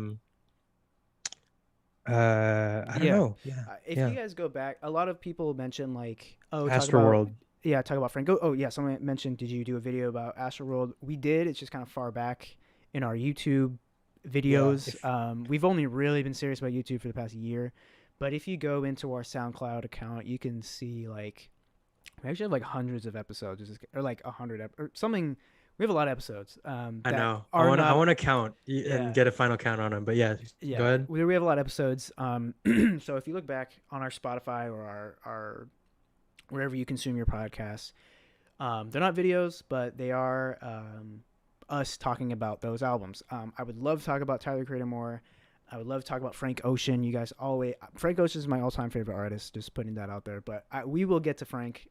don't Yeah. know. Yeah. If you Yeah. guys go back, a lot of people mention like, oh, talk about Astroworld. yeah, talk about Frank. Oh, yeah, someone mentioned, did you do a video about Astroworld? We did. It's just kind of far back in our YouTube Yeah. videos. If We've only really been serious about YouTube for the past year, but if you go into our SoundCloud account, you can see like we actually have like hundreds of episodes, or like 100 or something. We have a lot of episodes I that know. are I not. want to count and Yeah, get a final count on them. But yeah, go yeah, ahead. we have a lot of episodes. So if you look back on our Spotify or our wherever you consume your podcasts, they're not videos, but they are us talking about those albums. I would love to talk about Tyler Creator more. I would love to talk about Frank Ocean. You guys always Frank Ocean is my all-time favorite artist. Just putting that out there, but we will get to Frank.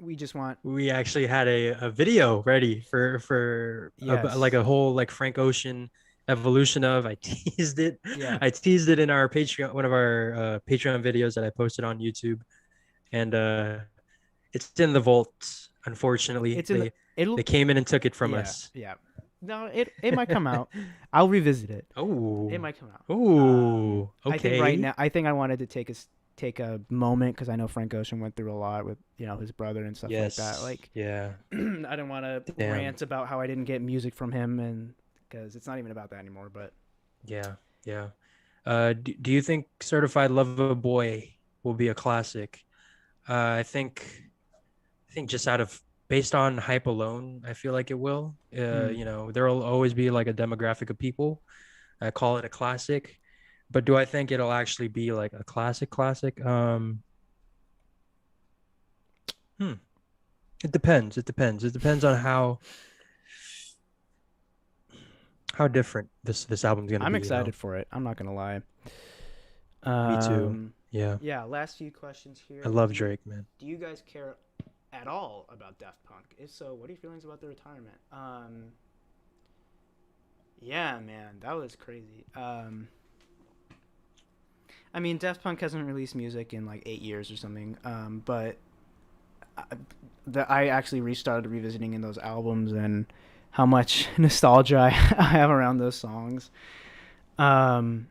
We just want We actually had a video ready for like yes, a whole like Frank Ocean evolution of. I teased it. yeah. I teased it in our Patreon, one of our Patreon videos that I posted on YouTube, and it's in the vault. Unfortunately, It's in the they it'll came in and took it from yeah us. yeah. No, it might come out. I'll revisit it. It Oh, might come out. oh, I think right okay. now, I think I wanted to take a moment because I know Frank Ocean went through a lot with his brother and stuff like that. Yes, Like, yeah. I didn't want to Damn. rant about how I didn't get music from him, and because it's not even about that anymore. But Yeah, yeah. Do you think Certified Lover Boy will be a classic? I think just out of based on hype alone, I feel like it will. mm, There will always be like a demographic of people. I call it a classic, but do I think it'll actually be like a classic classic? Hmm. It depends. It depends. It depends on how different this album's gonna I'm be, you know. excited for it. I'm not gonna lie. Me too. Um, Yeah. yeah. Last few questions I here. love Drake, man. Do you guys care at all about Daft Punk? If so, what are your feelings about their retirement? Yeah, man, that was crazy. I mean, Daft Punk hasn't released music in like 8 years or something. But I, I actually restarted revisiting in those albums and how much nostalgia I have around those songs. Um,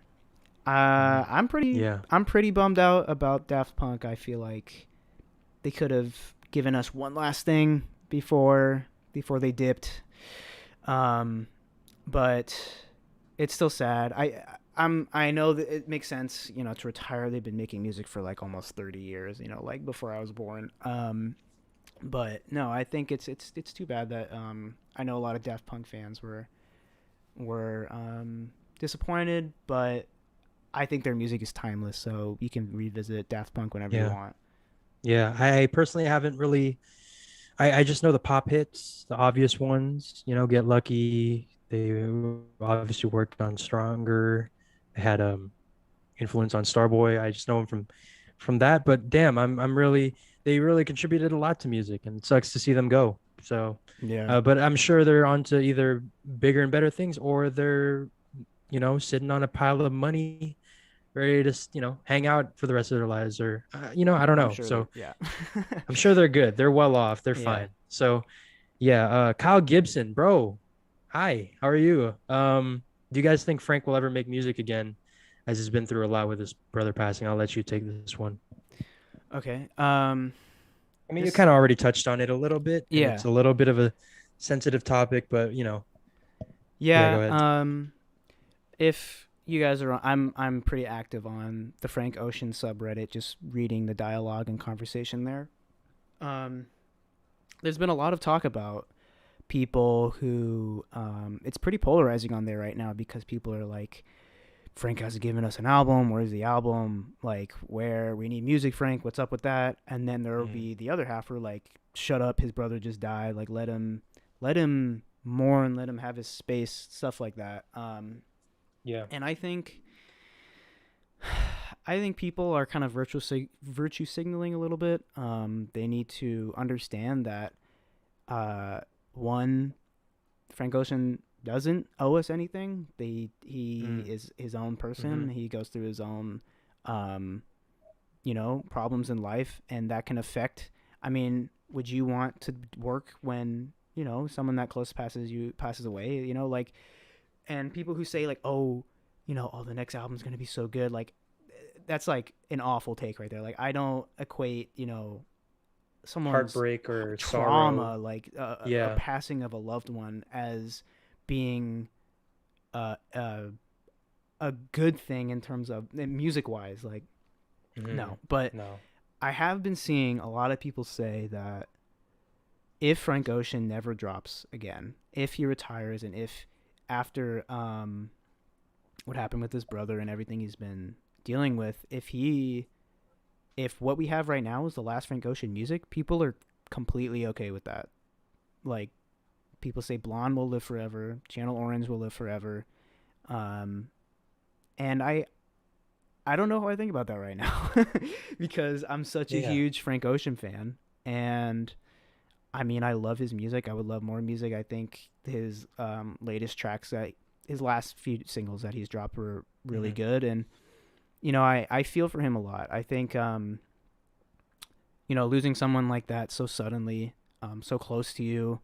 Mhm. Yeah. I'm pretty bummed out about Daft Punk. I feel like they could have given us one last thing before they dipped. Um, but it's still sad. I know that it makes sense, to retire. They've been making music for like almost 30 years, like before I was born. But no, I think it's too bad that I know a lot of Daft Punk fans were disappointed, but I think their music is timeless, so you can revisit Daft Punk whenever you Yeah. want. Yeah. I personally haven't really I just know the pop hits, the obvious ones, Get Lucky. They obviously worked on Stronger. They had influence on Starboy. I just know them from that. But damn, I'm really they really contributed a lot to music, and it sucks to see them go. So, Yeah, but I'm sure they're on to either bigger and better things, or they're sitting on a pile of money, ready to hang out for the rest of their lives, or I don't I'm know. sure they're So yeah, I'm sure they're good. They're well off. They're yeah. fine. So yeah, Kyle Gibson, bro. Hi, how are you? Do you guys think Frank will ever make music again? As he's been through a lot with his brother passing. I'll let you take this one. Okay. I mean, you This kind of already touched on it a little bit, and it's yeah a little bit of a sensitive topic, but yeah, go yeah. ahead. If you guys are, I'm pretty active on the Frank Ocean subreddit, just reading the dialogue and conversation there. Um, there's been a lot of talk about people who it's pretty polarizing on there right now because people are like, Frank hasn't given us an album. Where's the album? Like, where we need music, Frank. What's up with that? And then there will Mhm. be the other half who are like, shut up. His brother just died. Like, let him mourn. Let him have his space. Stuff like that. Yeah. And I think people are kind of virtue signaling a little bit. They need to understand that uh, one, Frank Ocean doesn't owe us anything. He Mm. is his own person. Hmm. He goes through his own um, problems in life, and that can affect. I mean, would you want to work when someone that close passes away? Like, and people who say like, oh, oh, the next album's gonna be so good, like that's like an awful take right there. Like, I don't equate someone's Heartbreak or sorrow. trauma, like a Yeah. passing of a loved one, as being uh, uh, a good thing in terms of music wise. Like, Hmm. no, but No. I have been seeing a lot of people say that if Frank Ocean never drops again, if he retires, and if after what happened with his brother and everything he's been dealing with, if what we have right now is the last Frank Ocean music, people are completely okay with that. Like, people say Blonde will live forever, Channel Orange will live forever, um, and I don't know how I think about that right now because I'm such a Yeah. huge Frank Ocean fan, and I mean, I love his music. I would love more music. I think his latest tracks, that his last few singles that he's dropped, were really Hmm. good, and I feel for him a lot. I think losing someone like that so suddenly, so close to you,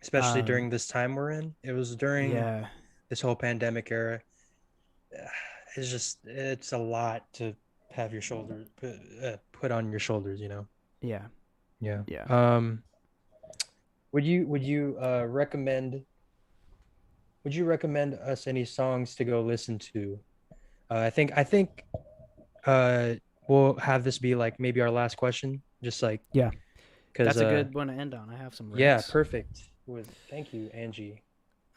especially during this time we're in. It was during Yeah, this whole pandemic era. It's just it's a lot to have your shoulders put on your shoulders, you know. yeah, Yeah. yeah. Would you recommend us any songs to go listen to? I think uh we'll have this be like maybe our last question, just like Yeah, because that's a good one to end on. I have some yeah, Rex. perfect. With thank you, Angie.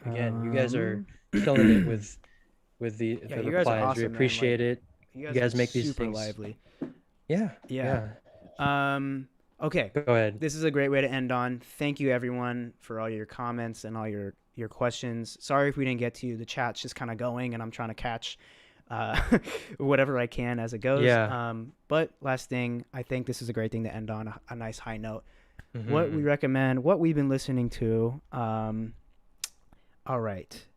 Again, you guys are Um, killing it with yeah, the you guys are replies. We awesome, man. Like, appreciate it. you You guys are guys make these super things. lively. Yeah, Yeah. yeah. Okay. Go ahead. This is a great way to end on. Thank you, everyone, for all your comments and all your questions. Sorry if we didn't get to you. The chat's just kind of going, and I'm trying to catch uh, whatever I can as it goes. Yeah. But last thing, I think this is a great thing to end on a nice high note. What we Hmm. recommend, what we've been listening to. All right.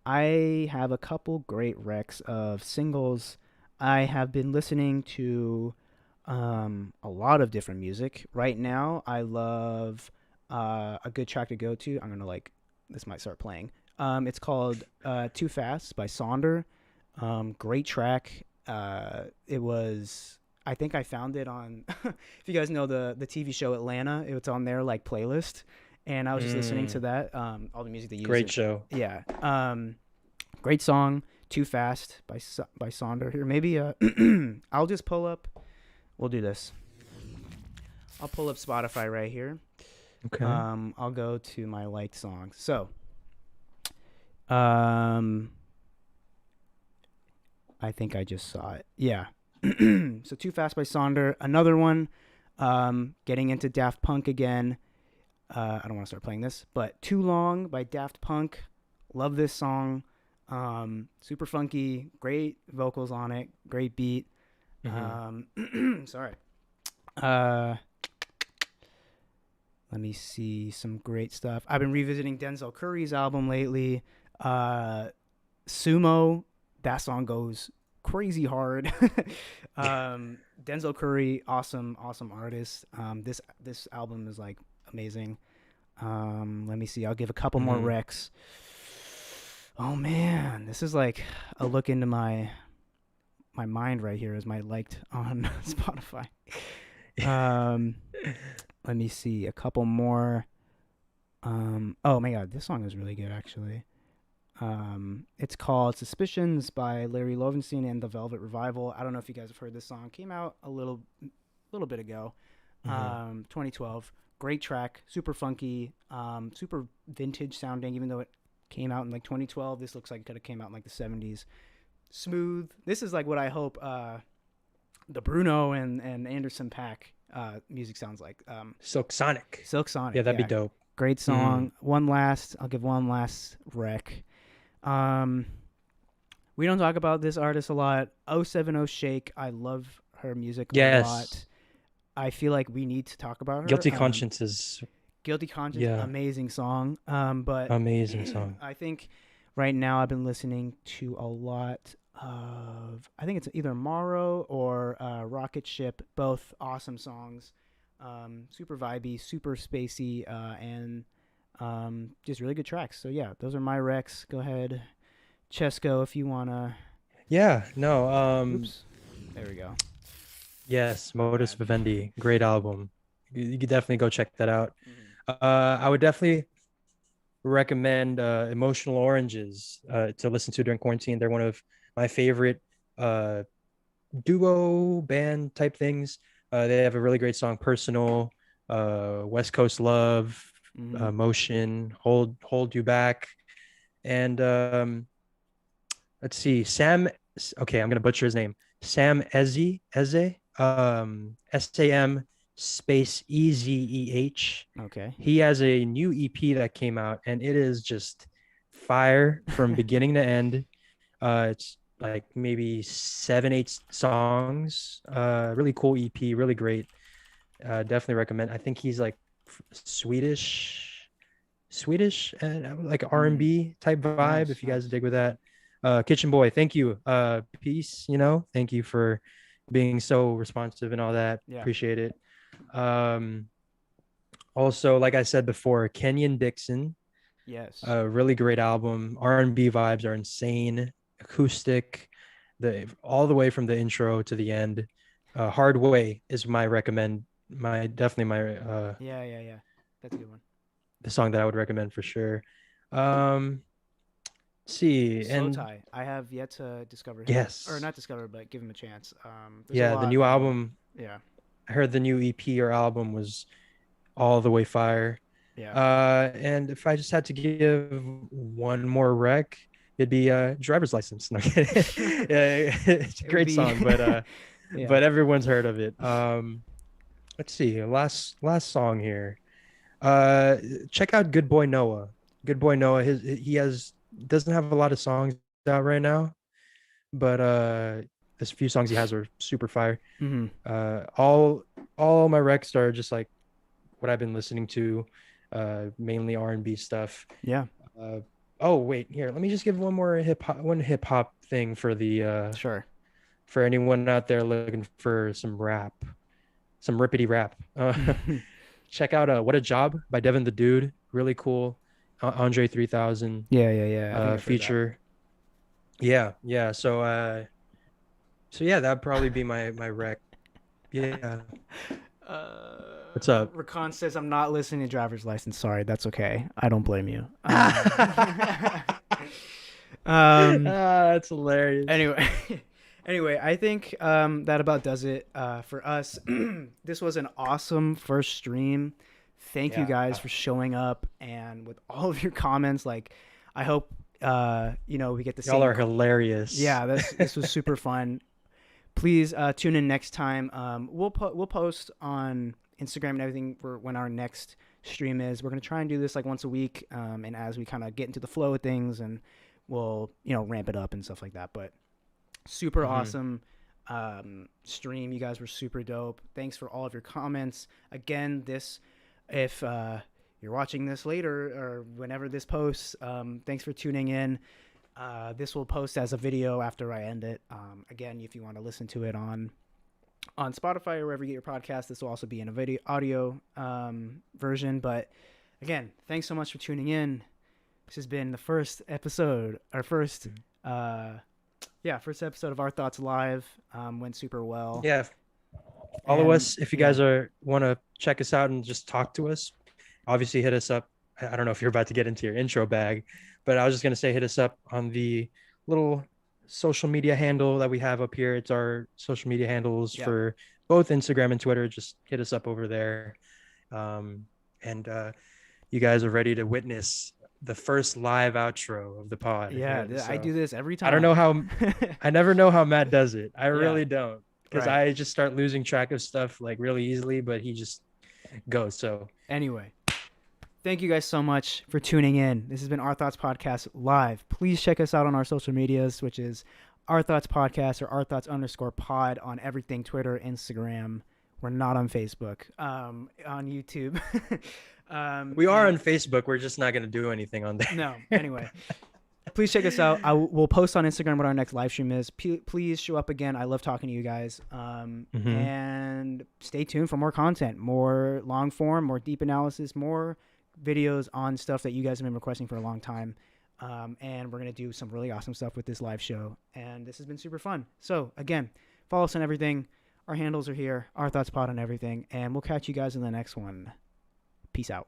I have a couple great recs of singles. I have been listening to a lot of different music. Right now, I love a good track to go to. I'm going to like, this might start playing. It's called Too Fast by Sonder. Great track. It was, I think I found it on, if you guys know the TV show Atlanta, it was on their like playlist. And I was just listening to Mm, that, all the music they use great it. show. Yeah. Great song, "Too Fast" by Sonder. Here, maybe I'll just pull up. We'll do this. I'll pull up Spotify right here. Okay. I'll go to my liked songs. So, um, I think I just saw it. Yeah. So, "Too Fast" by Sonder. Another one. Getting into Daft Punk again. I don't want to start playing this, but "Too Long" by Daft Punk. Love this song. Super funky, great vocals on it, great beat. Hmm. Sorry. Uh, Let me see some great stuff. I've been revisiting Denzel Curry's album lately. Uh, Sumo, that song goes crazy hard. Denzel Curry, awesome, awesome artist. This album is like amazing. Let me see. I'll give a couple more Hmm. recs. Oh man, this is like a look into my mind right here as my liked on Spotify. Um, Let me see a couple more. Oh my god, this song is really good actually. It's called "Suspicions" by Larry Lovenstein and the Velvet Revival. I don't know if you guys have heard this song. Came out a little bit ago. Hmm. 2012. Great track, super funky, super vintage sounding. Even though it came out in like 2012, this looks like it could have came out in like the 70s. Smooth. This is like what I hope the Bruno and Anderson Paak music sounds like. Silk Sonic. Silk Yeah, Sonic, that'd be yeah, dope. great Hmm. song. I'll give one last rec. Um, we don't talk about this artist a lot. 070 Shake, I love her music a lot. Yes. I feel like we need to talk about her. Guilty Conscience is Guilty Conscience, yeah, amazing song. But amazing song. I think right now I've been listening to a lot of, I think it's either Morrow or Rocket Ship, both awesome songs. Super vibey, super spacey, and just really good tracks. So yeah, those are my recs. Go ahead, Chesco, if you wanna. Yeah, no, Oops, there we go. yes, My Modus bad. Vivendi, great album. You could definitely go check that out. Mhm. I would definitely recommend Emotional Oranges to listen to during quarantine. They're one of my favorite uh, duo band type things. They have a really great song, Personal, West Coast Love, Mhm. Motion, Hold You Back, and let's see, Sam. Okay, I'm gonna butcher his name. Sam Eze, SAM space EZEH. Okay. He has a new EP that came out, and it is just fire from beginning to end. It's like maybe 7, 8 songs. Really cool EP, really great. Definitely recommend. I think he's like Swedish and like Mm. R&B type vibe. Nice, If you guys nice. dig with that, Kitchen Boy, thank you. Peace. Thank you for being so responsive and all that. Yeah. Appreciate it. Um, Also, like I said before, Kenyon Dixon, Yes. a really great album. R&B vibes are insane, acoustic, the all the way from the intro to the end. Hard Way is my recommend, my definitely my Yeah, yeah, yeah. That's a good one. the song that I would recommend for sure. Um, see, Slow and Tie. I have yet to discover him, or yes, not discover, but give him a chance. There's a yeah, the lot new of album. yeah, I heard the new EP or album was all the way fire. yeah. And if I just had to give one more rec, it'd be driver's license. No, I'm kidding. Yeah, it's a It would great be song, yeah. but everyone's heard of it. Let's see, last song here. Uh, check out Good Boy Noah. Good Boy Noah. He has doesn't have a lot of songs out right now, but this few songs he has are super fire. Hmm. Uh, all all my recs are just like what I've been listening to, mainly R&B stuff. Yeah. Uh, oh wait, here, let me just give one hip hop thing Sure. for anyone out there looking for some rap, some rippity rap. Check out What a Job by Devin the Dude, really cool. Andre 3000 Yeah, yeah, yeah. I think I've heard that. feature. Yeah, yeah. So yeah, that'd probably be my rec. Yeah. What's up? Rakan says I'm not listening to driver's license. Sorry, that's okay. I don't blame you. That's hilarious. Anyway, anyway, I think that about does it for us. This was an awesome first stream. Thank you Yeah. guys for showing up and with all of your comments. Like, I hope we get the Y'all same. are hilarious. Yeah, this was super fun. Please tune in next time. We'll post on Instagram and everything for when our next stream is. We're gonna try and do this like once a week, and as we kind of get into the flow of things, and we'll ramp it up and stuff like that. But super Mhm. awesome stream. You guys were super dope. Thanks for all of your comments. Again, this if you're watching this later or whenever this posts, thanks for tuning in. This will post as a video after I end it. Again, if you want to listen to it on Spotify or wherever you get your podcast, this will also be in a video audio version. But again, thanks so much for tuning in. This has been the first episode, first episode of Our Thoughts Live. Went super well. Yeah. Follow And us if you yeah, guys want to check us out and just talk to us. Obviously, hit us up. I don't know if you're about to get into your intro bag, but I was just gonna say hit us up on the little social media handle that we have up here. It's our social media handles yeah, for both Instagram and Twitter. Just hit us up over there. And you guys are ready to witness the first live outro of the pod. yeah. I So do this every I don't know time. how I never know how Matt does it. I Yeah, really don't because right. I just start losing track of stuff like really easily, but he just goes. So Anyway, thank you guys so much for tuning in. This has been Our Thoughts Podcast Live. Please check us out on our social medias, which is Our Thoughts Podcast or Our Thoughts _pod on everything Twitter, Instagram. We're not on Facebook, on YouTube. we are on Facebook. We're just not going to do anything on there. No, anyway. Please check us out. We'll post on Instagram what our next live stream is. Please show up again. I love talking to you guys. And stay tuned for more content, more long form, more deep analysis, more videos on stuff that you guys have been requesting for a long time. And we're going to do some really awesome stuff with this live show. And this has been super fun. So, again, follow us on everything. Our handles are here, Our Thoughts Pod on everything. And we'll catch you guys in the next one. Peace out.